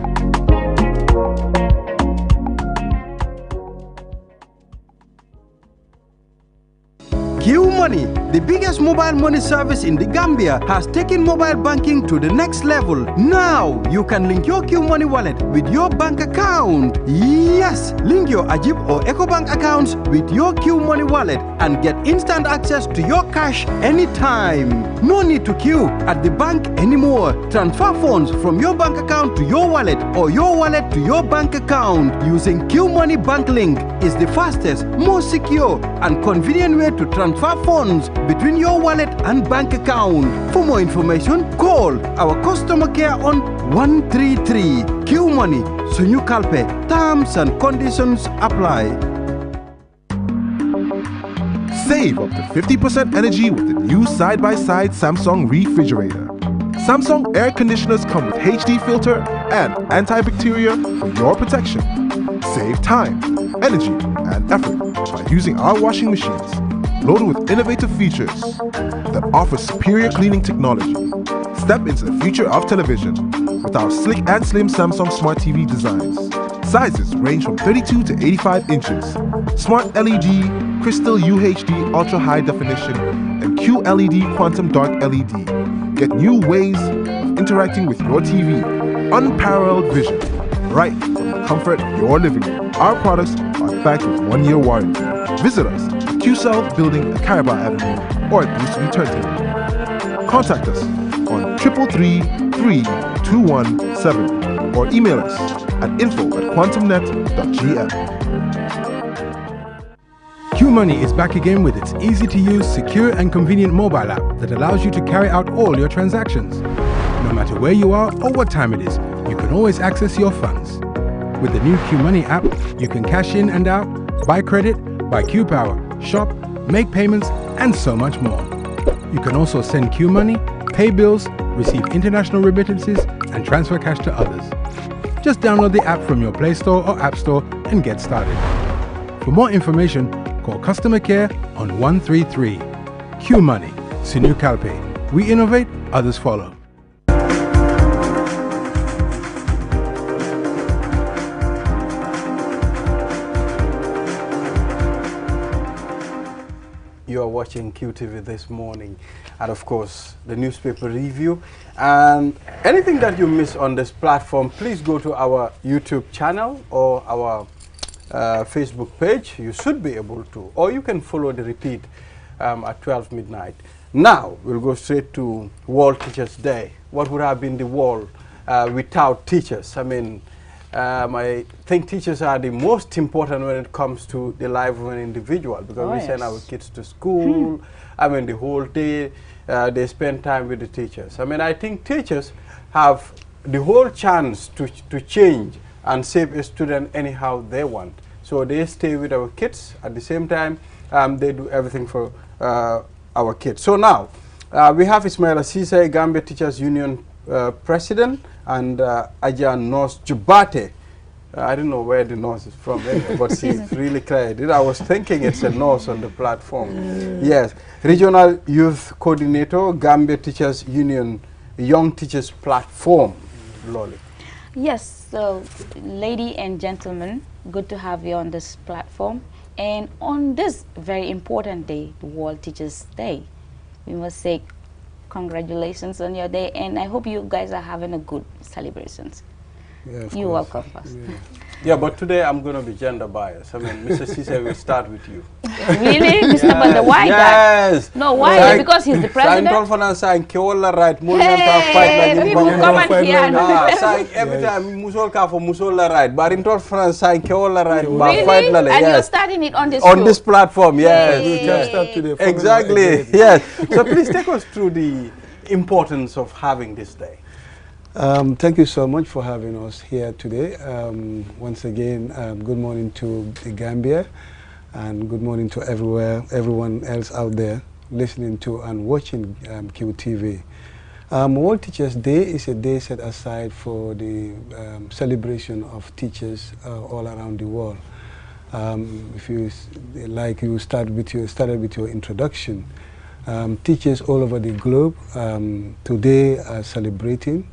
Q Money, the biggest mobile money service in the Gambia, has taken mobile banking to the next level. Now, you can link your Q Money wallet with your bank account. Yes, link your Ajib or EcoBank accounts with your Q Money wallet and get instant access to your cash anytime. No need to queue at the bank anymore. Transfer funds from your bank account to your wallet or your wallet to your bank account using Q Money Bank Link is the fastest, most secure, and convenient way to transfer funds between your wallet and bank account. For more information, call our customer care on 133. Q Money, Sunyu Kalpe. Terms and conditions apply. Save up to 50% energy with the new side-by-side Samsung refrigerator. Samsung air conditioners come with HD filter and antibacterial for your protection. Save time, energy, and effort by using our washing machines, loaded with innovative features that offer superior cleaning technology. Step into the future of television with our slick and slim Samsung Smart TV designs. Sizes range from 32 to 85 inches. Smart LED, Crystal UHD Ultra High Definition, and QLED Quantum Dark LED. Get new ways of interacting with your TV. Unparalleled vision, right from the comfort of your living room. Our products are backed with 1-year warranty. Visit us at QCell Building at Caraba Avenue or at Boost Turntable. Contact us on 333-3217 or email us at info@quantumnet.gm. QMoney is back again with its easy-to-use, secure and convenient mobile app that allows you to carry out all your transactions. No matter where you are or what time it is, you can always access your funds. With the new QMoney app, you can cash in and out, buy credit, buy QPower, shop, make payments, and so much more. You can also send QMoney, pay bills, receive international remittances, and transfer cash to others. Just download the app from your Play Store or App Store and get started. For more information, call customer care on 133. Q Money, Sinu Calpe. We innovate, others follow. You are watching QTV this morning, and of course the newspaper review, and anything that you miss on this platform, please go to our YouTube channel or our Facebook page. You should be able to, or you can follow the repeat at 12 midnight. Now we'll go straight to World Teachers Day. What would have been the world without teachers? I mean, I think teachers are the most important when it comes to the life of an individual, because we send our kids to school. I mean, the whole day they spend time with the teachers. I mean, I think teachers have the whole chance to change and save a student anyhow they want. So they stay with our kids. At the same time, they do everything for our kids. So now, we have Ismaila Ceesay, Gambia Teachers Union President, and Aja Nurse Jubate. I don't know where the nurse is from, anyway, but she's really clear. I was thinking it's a nurse on the platform. Yes, Regional Youth Coordinator, Gambia Teachers Union Young Teachers Platform. Lolly. Yes, so ladies and gentlemen, good to have you on this platform. And on this very important day, the World Teachers Day, we must say congratulations on your day, and I hope you guys are having a good celebrations. Yeah, You're welcome first. Yeah, but today I'm going to be gender biased. I mean, Mr. Ceesay will start with you. Really? Mr. Banda, why yes. that? No, why? Because he's the president? People come and every time Musolka for Musola right. But in France, saying Keola right. Really? And you're starting it on this on this platform, yes. We can start today. Exactly, yes. So please take us through the importance of having this day. Thank you so much for having us here today. Once again, good morning to the Gambia, and good morning to everyone else out there listening to and watching QTV. World Teachers Day is a day set aside for the celebration of teachers all around the world. If you like, you started with your introduction. Teachers all over the globe today are celebrating.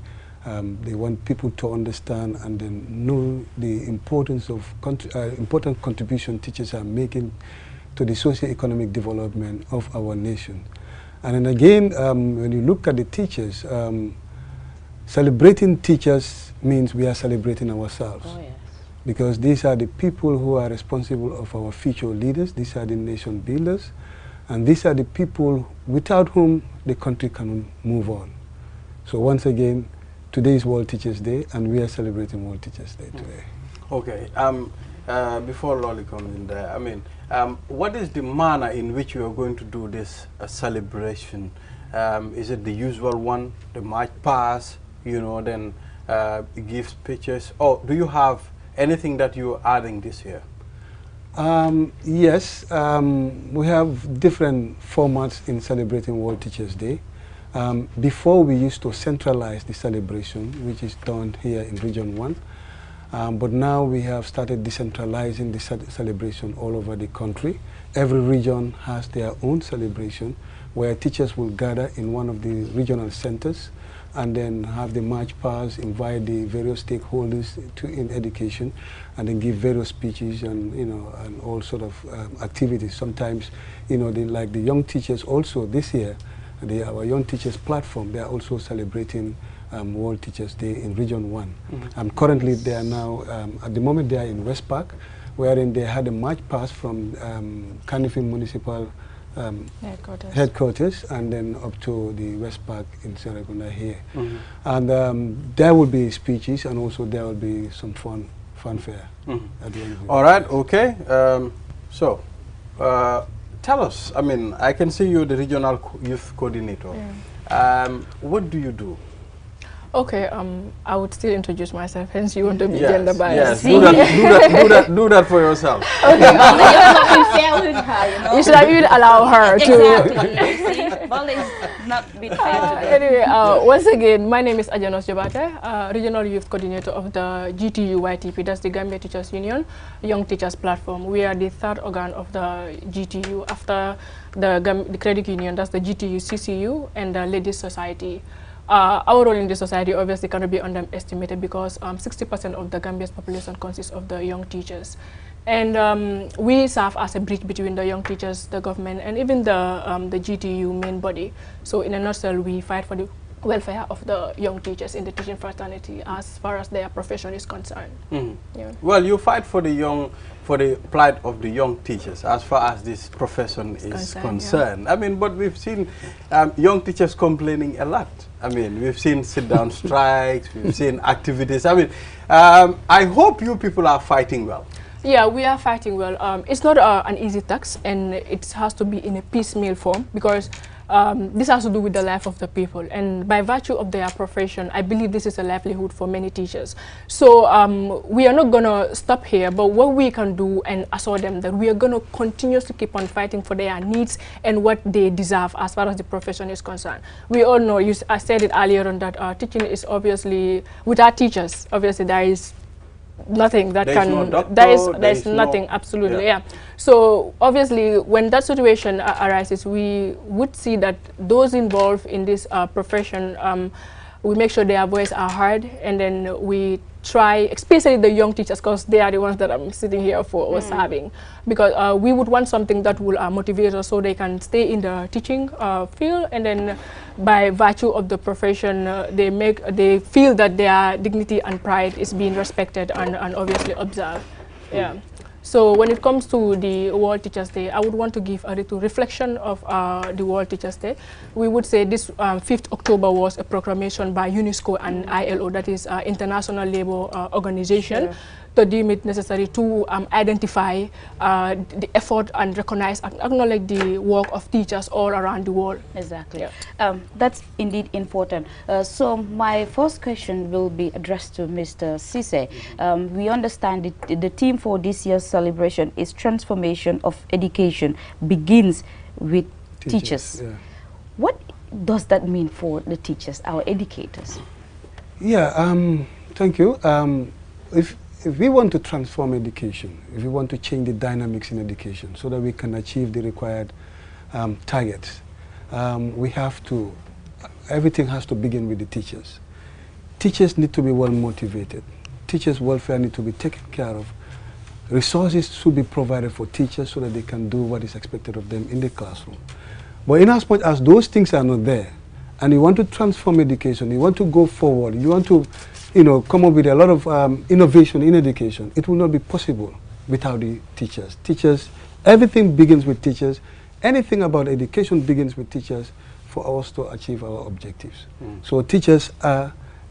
They want people to understand and then know the importance of important contribution teachers are making to the socio-economic development of our nation. And then again, when you look at the teachers, celebrating teachers means we are celebrating ourselves. Oh, yes. Because these are the people who are responsible of our future leaders, these are the nation builders, and these are the people without whom the country can move on. So once again, today is World Teachers Day, and we are celebrating World Teachers Day today. Okay. Before Lolly comes in there, I mean, what is the manner in which you are going to do this celebration? Is it the usual one, the march past, you know, then give speeches, or do you have anything that you are adding this year? Yes, we have different formats in celebrating World Teachers Day. Before, we used to centralize the celebration, which is done here in Region 1. But now we have started decentralizing the celebration all over the country. Every region has their own celebration, where teachers will gather in one of the regional centers and then have the march past, invite the various stakeholders in education, and then give various speeches and, you know, and all sort of activities. Sometimes, you know, like the young teachers also this year, our Young Teachers Platform, they are also celebrating World Teachers Day in Region 1. Currently, they are now, at the moment, they are in West Park, wherein they had a march past from Kanifing Municipal headquarters and then up to the West Park in Serekunda here. And there will be speeches, and also there will be some fanfare at the end of it. All right, okay. So, tell us, I mean, I can see you're the Regional Youth Coordinator. What do you do? Okay, I would still introduce myself, hence you want to be gender biased. Yes, do that for yourself. Okay. You should have even allow her to. Balde is not been Anyway, once again, my name is Ajanos Jabate, Regional Youth Coordinator of the GTU YTP, that's the Gambia Teachers Union Young Teachers Platform. We are the third organ of the GTU after the Credit Union, that's the GTU CCU, and the Ladies Society. Our role in the society obviously cannot be underestimated because 60% of the Gambia's population consists of the young teachers. And we serve as a bridge between the young teachers, the government, and even the GTU main body. So in a nutshell, we fight for the welfare of the young teachers in the teaching fraternity as far as their profession is concerned. Yeah. Well, you fight for the plight of the young teachers as far as this profession is concerned. Yeah. I mean, but we've seen young teachers complaining a lot. I mean, we've seen sit-down strikes, we've seen activities. I mean, I hope you people are fighting well. Yeah, we are fighting well. It's not an easy task, and it has to be in a piecemeal form because this has to do with the life of the people. And by virtue of their profession, I believe this is a livelihood for many teachers. So we are not going to stop here, but what we can do and assure them that we are going to continuously keep on fighting for their needs and what they deserve as far as the profession is concerned. We all know, I said it earlier on, that teaching is obviously, without teachers, obviously there is nothing that there's nothing, absolutely, yeah. So obviously when that situation arises, we would see that those involved in this profession, we make sure their voices are heard, and then we try, especially the young teachers, because they are the ones that I'm sitting here for or serving, because we would want something that will motivate us so they can stay in the teaching field, and then by virtue of the profession, they feel that their dignity and pride is being respected and obviously observed. Yeah. So when it comes to the World Teachers Day, I would want to give a little reflection of the World Teachers Day. We would say this 5th October was a proclamation by UNESCO and ILO, that is International Labour Organization, to deem it necessary to identify the effort and recognize and acknowledge the work of teachers all around the world. Exactly. Yeah. That's indeed important. So my first question will be addressed to Mr. Cisse. We understand the theme for this year's celebration is transformation of education begins with teachers. Yeah. What does that mean for the teachers, our educators? Yeah, thank you. If we want to transform education, if we want to change the dynamics in education so that we can achieve the required targets, we have to, everything has to begin with the teachers. Teachers need to be well motivated. Teachers' welfare need to be taken care of. Resources should be provided for teachers so that they can do what is expected of them in the classroom. But in as much as those things are not there, and you want to transform education, you want to go forward, you want to come up with a lot of innovation in education, it will not be possible without the teachers. Teachers, everything begins with teachers. Anything about education begins with teachers for us to achieve our objectives. So teachers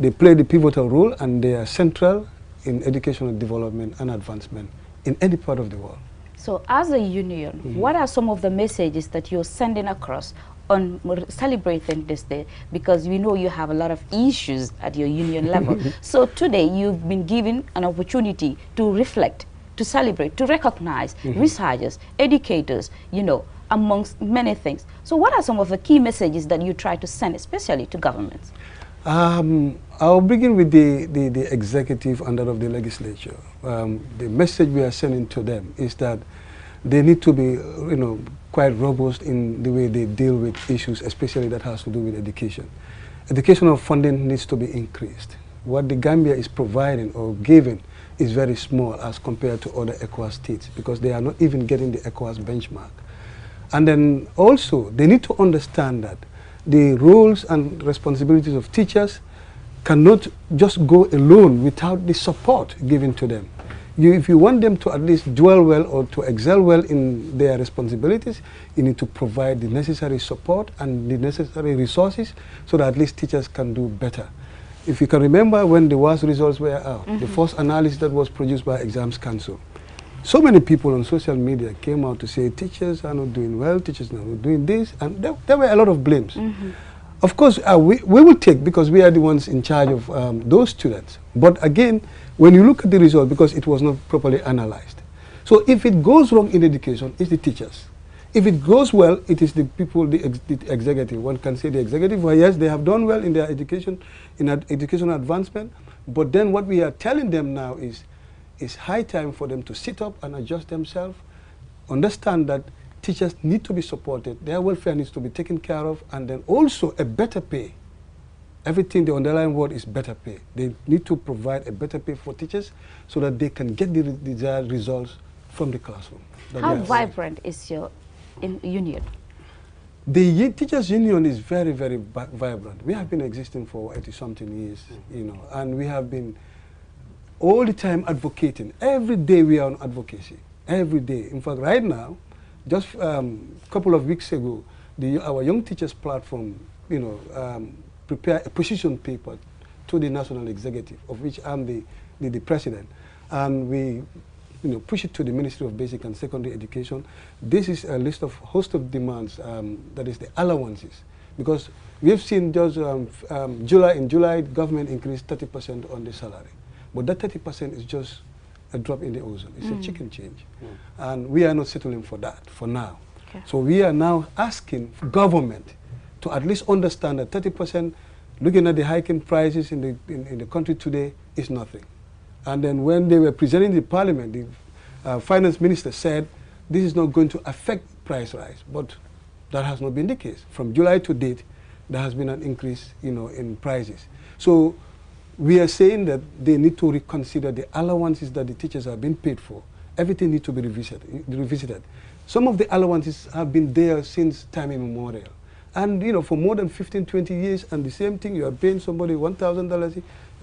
they play the pivotal role, and they are central in educational development and advancement in any part of the world. So as a union, what are some of the messages that you're sending across on celebrating this day? Because we know you have a lot of issues at your union level. So today you've been given an opportunity to reflect, to celebrate, to recognize researchers, educators, amongst many things. So what are some of the key messages that you try to send, especially to governments? I'll begin with the executive and that of the legislature. The message we are sending to them is that they need to be, quite robust in the way they deal with issues, especially that has to do with education. Educational funding needs to be increased. What the Gambia is providing or giving is very small as compared to other ECOWAS states, because they are not even getting the ECOWAS benchmark. And then also, they need to understand that the roles and responsibilities of teachers cannot just go alone without the support given to them. If you want them to at least dwell well or to excel well in their responsibilities, you need to provide the necessary support and the necessary resources so that at least teachers can do better. If you can remember when the WAS results were out, the first analysis that was produced by Exams Council, so many people on social media came out to say teachers are not doing well, teachers are not doing this, and there were a lot of blames. Of course, we will take, because we are the ones in charge of those students. But again, when you look at the result, because it was not properly analyzed. So if it goes wrong in education, it's the teachers. if it goes well, it is the people, the executive. One can say the executive, well, yes, they have done well in their education, in educational advancement, but then what we are telling them now is it's high time for them to sit up and adjust themselves, understand that teachers need to be supported, their welfare needs to be taken care of, and then also a better pay. Everything, the underlying word is better pay. They need to provide a better pay for teachers so that they can get the desired results from the classroom. How vibrant is your union? The Teachers Union is very, very vibrant. We have been existing for 80-something years, you know, and we have been all the time advocating. Every day we are on advocacy, every day. In fact, right now, just a couple of weeks ago, our Young Teachers Platform, you know, prepared a position paper to the National Executive, of which I'm the president, and we push it to the Ministry of Basic and Secondary Education. This is a list of host of demands, that is the allowances, because we've seen just in July, government increased 30% on the salary, but that 30% is just a drop in the ocean. It's a chicken change, and we are not settling for that for now. Okay. So we are now asking government to at least understand that 30%, looking at the hiking prices in the country today, is nothing. And then when they were presenting the parliament, the finance minister said this is not going to affect price rise, but that has not been the case. From July to date, there has been an increase, in prices. So we are saying that they need to reconsider the allowances that the teachers have been paid for. Everything needs to be revisited. Some of the allowances have been there since time immemorial. And for more than 15, 20 years, and the same thing, you are paying somebody $1,000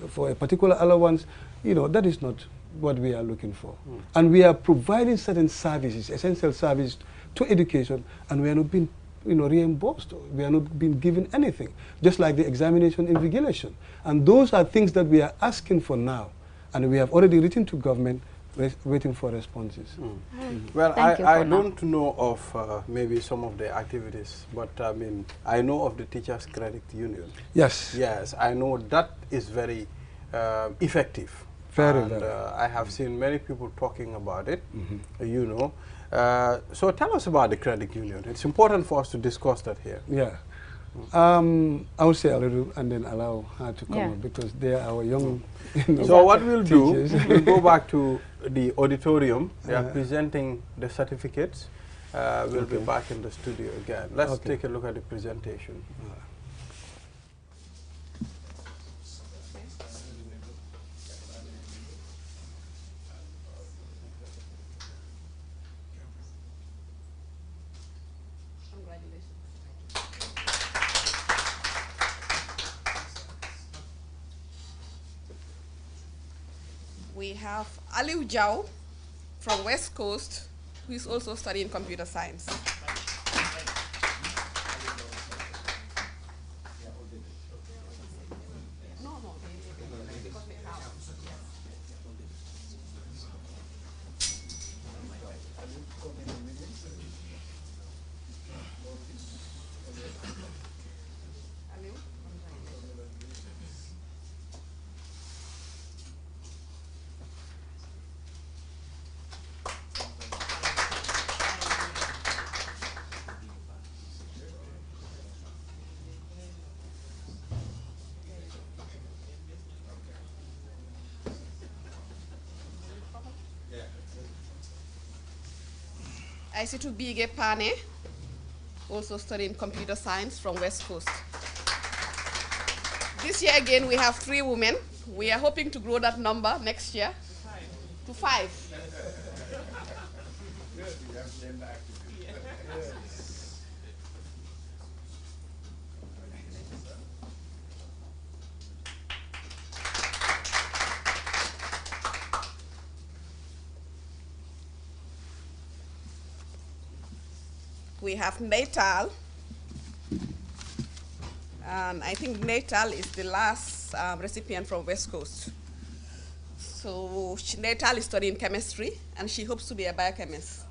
for a particular allowance, that is not what we are looking for. And we are providing certain services, essential services to education, and we are not being reimbursed. We are not being given anything, just like the examination invigilation. And those are things that we are asking for now, and we have already written to government, waiting for responses. Well, I don't know of maybe some of the activities, but I mean, I know of the Teachers Credit Union. Yes. Yes, I know that is very effective. Very. I have seen many people talking about it, So tell us about the credit union. It's important for us to discuss that here. Yeah. I will say a little and then allow her to come up, because they are our young So what we'll do, we'll go back to the auditorium. They are presenting the certificates. We'll be back in the studio again. Let's take a look at the presentation. We have Aliu Jau from West Coast, who is also studying computer science. Aisitu Bige Pane, also studying computer science from West Coast. This year again, we have 3 women. We are hoping to grow that number next year to 5. We have Natal, and I think Natal is the last recipient from West Coast. So Natal is studying chemistry, and she hopes to be a biochemist.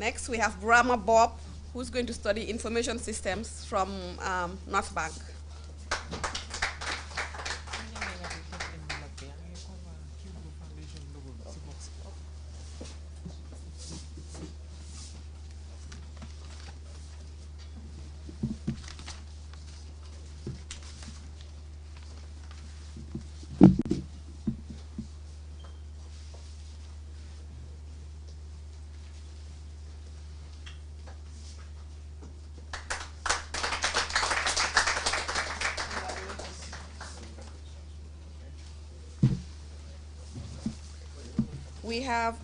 Next, we have Brahma Bob, who's going to study information systems from North Bank. We have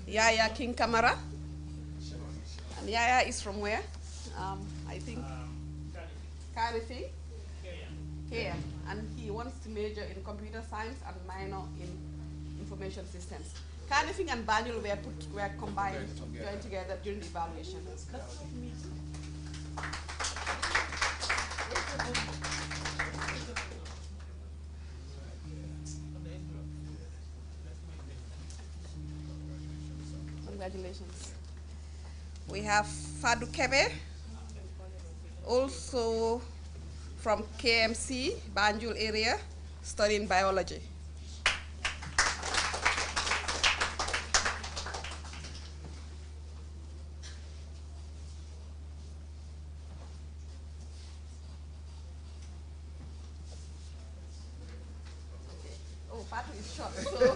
Yaya King Kamara. And Yaya is from where? I think Kanifing. Here. And he wants to major in computer science and minor in information systems. Kanifing and Banjul were combined, joined together during the evaluation. Congratulations. We have Fadu Kebe, also from KMC, Banjul area, studying biology. Oh, Fadu is short, so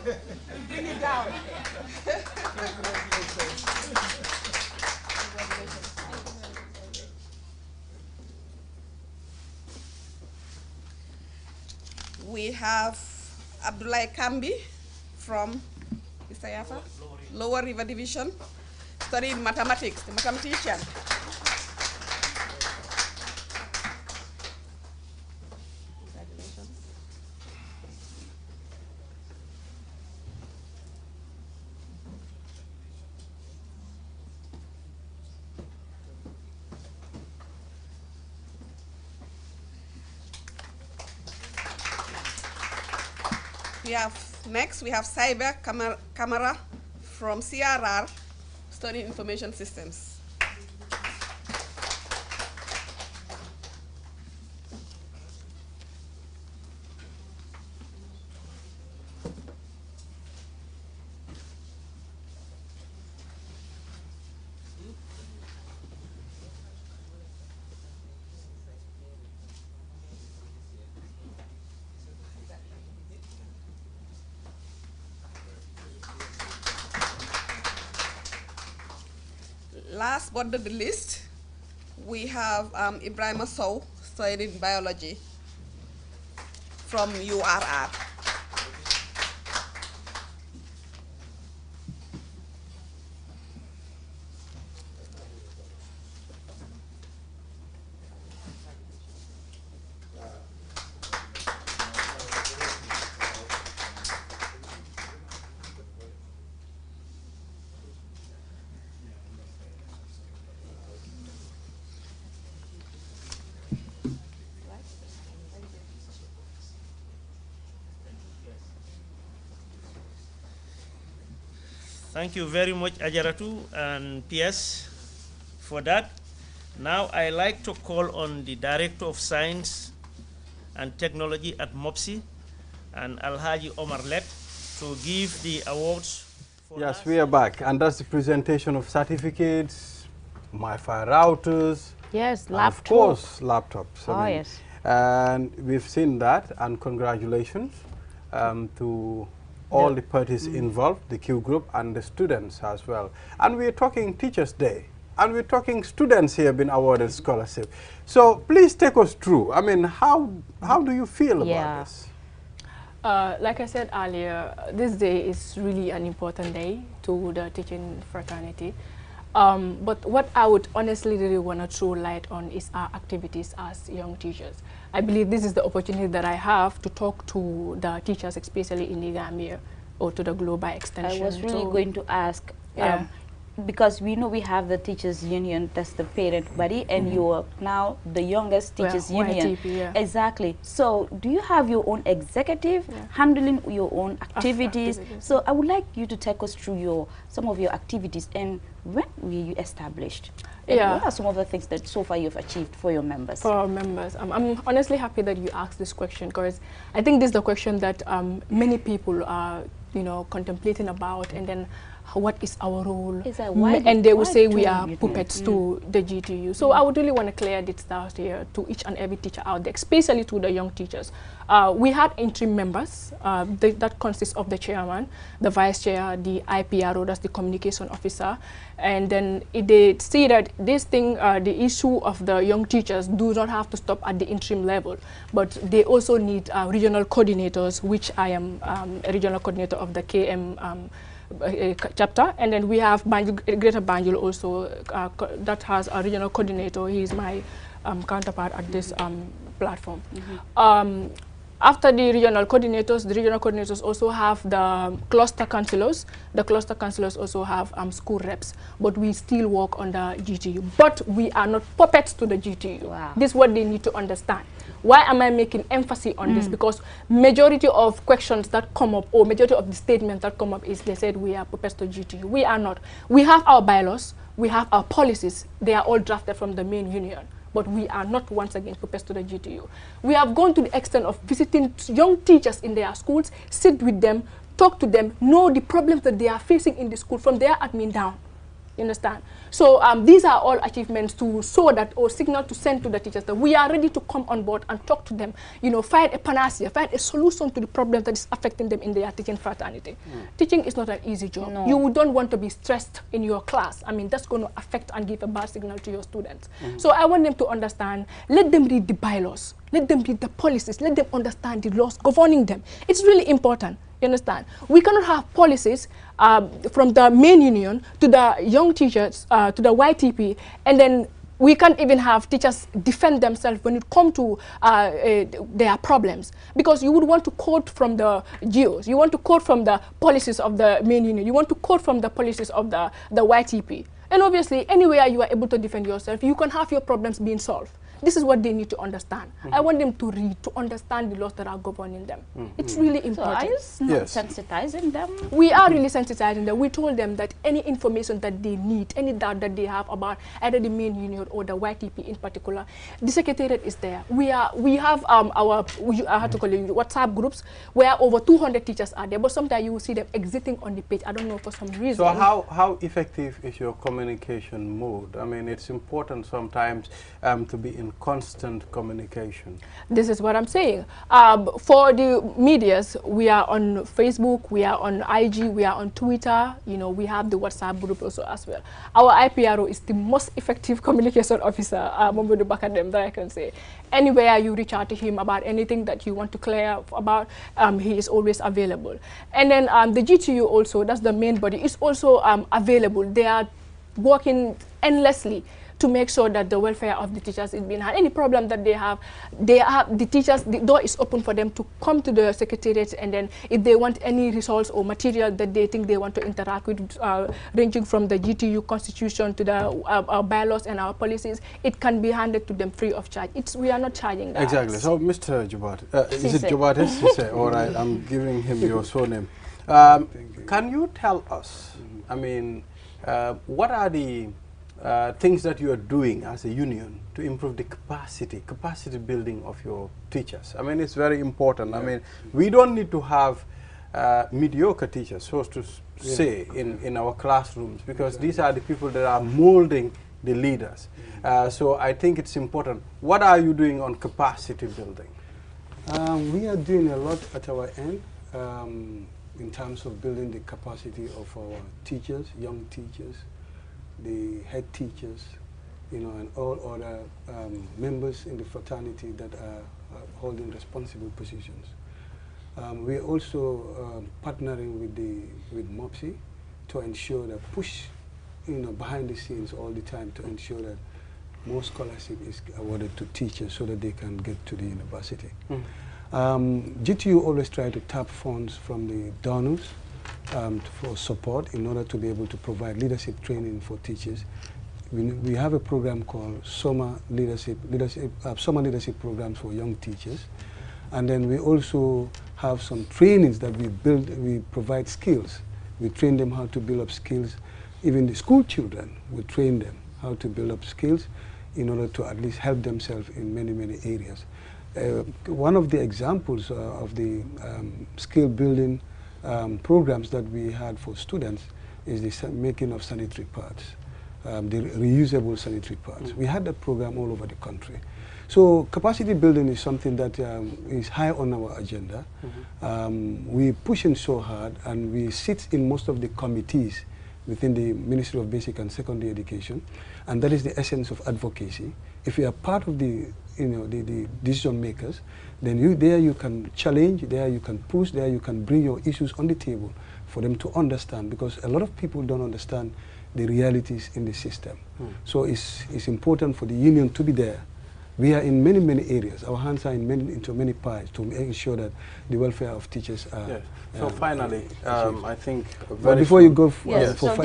bring it down. We have Abdullah Kambi from Lower River Division, studying mathematics, the mathematician. Congratulations. Next, we have Cyber Kamara from CRR, studying information systems. Last but not the least, we have Ibrahim Sow, studying biology from URR. Thank you very much, Ajaratu and PS, for that. Now I like to call on the Director of Science and Technology at MOPSI and Alhaji Omar Lek to give the awards. Yes, we are back, and that's the presentation of certificates, MiFi routers. Yes, laptops. Of course, laptops. Oh, yes. And we've seen that, and congratulations to all the parties involved, the Q group and the students as well. And we're talking Teachers Day, and we're talking students here being awarded scholarship. So please take us through. I mean, how do you feel about this? Like I said earlier, this day is really an important day to the teaching fraternity. But what I would honestly really want to throw light on is our activities as young teachers. I believe this is the opportunity that I have to talk to the teachers, especially in the Gambia, or to the global extension. I was really going to ask, because we know we have the teachers union, that's the parent body, and you are now the youngest teachers union. YTP, yeah. Exactly. So do you have your own executive handling your own activities? So I would like you to take us through some of your activities, and when were you established? And what are some of the things that so far you've achieved for your members? For our members, I'm honestly happy that you asked this question, because I think this is the question that many people are, contemplating about, and then what is our role? And they will say we are puppets to the GTU. So I would really want to clear this out here to each and every teacher out there, especially to the young teachers. We had interim members that consists of the chairman, the vice chair, the IPRO, that's the communication officer, and then they see that this thing, the issue of the young teachers do not have to stop at the interim level, but they also need regional coordinators, which I am a regional coordinator of the KM chapter, and then we have Greater Banjul also that has a regional coordinator. He is my counterpart at this platform. After the regional coordinators also have the cluster councillors. The cluster councillors also have school reps, but we still work on the GTU. But we are not puppets to the GTU. Wow. This is what they need to understand. Why am I making emphasis on this? Because majority of questions that come up, or majority of the statements that come up, is they said we are puppets to GTU. We are not. We have our bylaws, we have our policies. They are all drafted from the main union. But we are not, once again, puppets to the GTU. We have gone to the extent of visiting young teachers in their schools, sit with them, talk to them, know the problems that they are facing in the school from their admin down. You understand? So these are all achievements to show that, or signal to send to the teachers that we are ready to come on board and talk to them, find a panacea, find a solution to the problem that is affecting them in their teaching fraternity. Teaching is not an easy job. No. You don't want to be stressed in your class. I mean, that's going to affect and give a bad signal to your students. So I want them to understand, let them read the bylaws, let them read the policies, let them understand the laws governing them. It's really important. You understand? We cannot have policies from the main union to the young teachers, to the YTP, and then we can't even have teachers defend themselves when it comes to their problems. Because you would want to quote from the GEOs, you want to quote from the policies of the main union, you want to quote from the policies of the YTP. And obviously, anywhere you are able to defend yourself, you can have your problems being solved. This is what they need to understand. I want them to read, to understand the laws that are governing them. It's really important. So are you sensitizing them? We are really sensitizing them. We told them that any information that they need, any doubt that they have about either the main union or the YTP in particular, the secretariat is there. We have our WhatsApp groups where over 200 teachers are there, but sometimes you will see them exiting on the page. I don't know, for some reason. So how effective is your communication mode? I mean, it's important sometimes to be in constant communication. This is what I'm saying. For the medias, we are on Facebook, we are on IG, we are on Twitter. We have the WhatsApp group also as well. Our IPRO is the most effective communication officer, Mamadou Bakadem, that I can say. Anywhere you reach out to him about anything that you want to clear about, he is always available. And then the GTU also, that's the main body, is also available. They are working endlessly to make sure that the welfare of the teachers is being had. Any problem that they have, the teachers, the door is open for them to come to the secretariat, and then if they want any resource or material that they think they want to interact with, ranging from the GTU constitution to the our bylaws and our policies, it can be handed to them free of charge. We are not charging that. Exactly. So, Mr. Jubat, is it Jubatis? All right, I'm giving him your surname. Can you tell us, I mean, what are the things that you are doing as a union to improve the capacity building of your teachers? I mean, it's very important. I mean, we don't need to have mediocre teachers, so to say, in our classrooms, because these are the people that are molding the leaders. So I think it's important. What are you doing on capacity building? We are doing a lot at our end in terms of building the capacity of our teachers, young teachers, the head teachers, and all other members in the fraternity that are holding responsible positions. We are also partnering with MOPSI to ensure that push, behind the scenes all the time to ensure that more scholarship is awarded to teachers so that they can get to the university. GTU always try to tap funds from the donors for support in order to be able to provide leadership training for teachers. We have a program called summer leadership programs for young teachers. And then we also have some trainings that we provide skills. We train them how to build up skills. Even the school children, we train them how to build up skills in order to at least help themselves in many, many areas. One of the examples of the skill building programs that we had for students is the making of sanitary pads, the reusable sanitary pads. We had that program all over the country. So capacity building is something that is high on our agenda. We're pushing so hard, and we sit in most of the committees within the Ministry of Basic and Secondary Education, and that is the essence of advocacy. If you are part of the decision makers, then you can challenge, there you can push, there you can bring your issues on the table for them to understand, because a lot of people don't understand the realities in the system. So it's important for the union to be there. We are in many, many areas. Our hands are into many pies to ensure that the welfare of teachers are. Yes. So finally, I think. But before you go before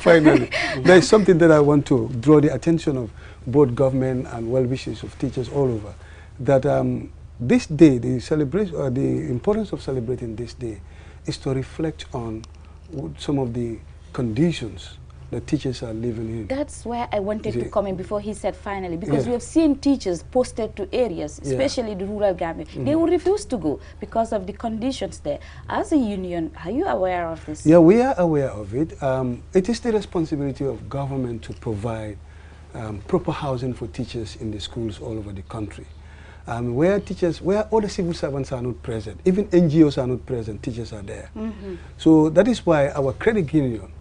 finally, there is something that I want to draw the attention of both government and well-wishers of teachers all over. That this day, the importance of celebrating this day is to reflect on some of the conditions that teachers are living in. That's where I wanted to come in before he said finally, because we have seen teachers posted to areas, especially the rural Gambia. They will refuse to go because of the conditions there. As a union, are you aware of this? Yeah, we are aware of it. It is the responsibility of government to provide proper housing for teachers in the schools all over the country. Where all the civil servants are not present, even NGOs are not present, teachers are there. So that is why our credit union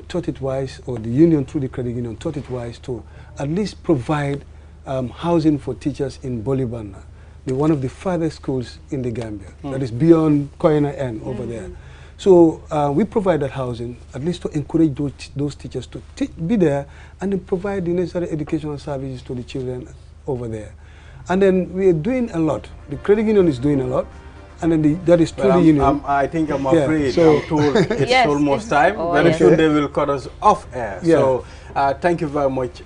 thought it wise, or the union through the credit union thought it wise to at least provide housing for teachers in Bolibana, one of the farthest schools in the Gambia, that is beyond Koina N over there. So we provide that housing, at least to encourage those teachers to be there and then provide the necessary educational services to the children over there. And then we are doing a lot. The credit union is doing a lot. And then that is through the union. I think I'm afraid. So I'm told it's almost time. Very soon they will cut us off air. So thank you very much,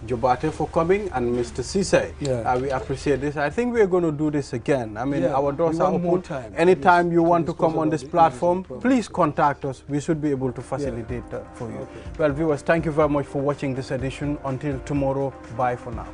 Jobate, for coming, and Mr. Sise. We appreciate this. I think we're going to do this again. I mean, our doors are open. Anytime you want to come on this platform, please contact us. We should be able to facilitate that for you. Well, viewers, thank you very much for watching this edition. Until tomorrow, bye for now.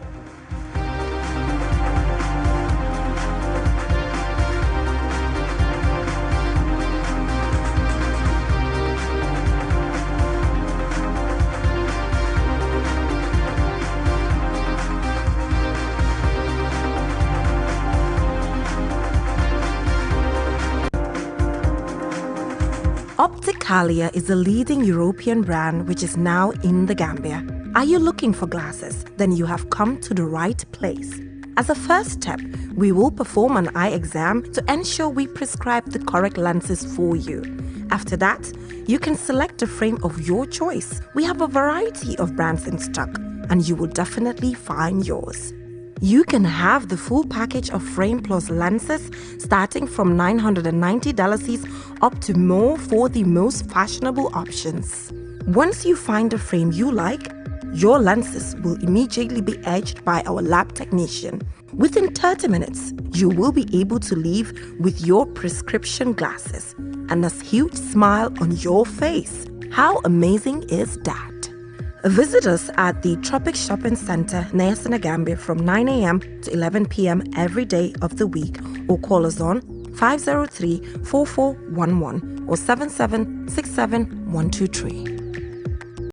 Opticalia is a leading European brand which is now in the Gambia. Are you looking for glasses? Then you have come to the right place. As a first step, we will perform an eye exam to ensure we prescribe the correct lenses for you. After that, you can select a frame of your choice. We have a variety of brands in stock, and you will definitely find yours. You can have the full package of frame plus lenses starting from $990 up to more for the most fashionable options. Once you find a frame you like, your lenses will immediately be edged by our lab technician. Within 30 minutes, you will be able to leave with your prescription glasses and a huge smile on your face. How amazing is that? Visit us at the Tropic Shopping Center near Senegambia from 9 a.m. to 11 p.m. every day of the week, or call us on 503-4411 or 7767-123.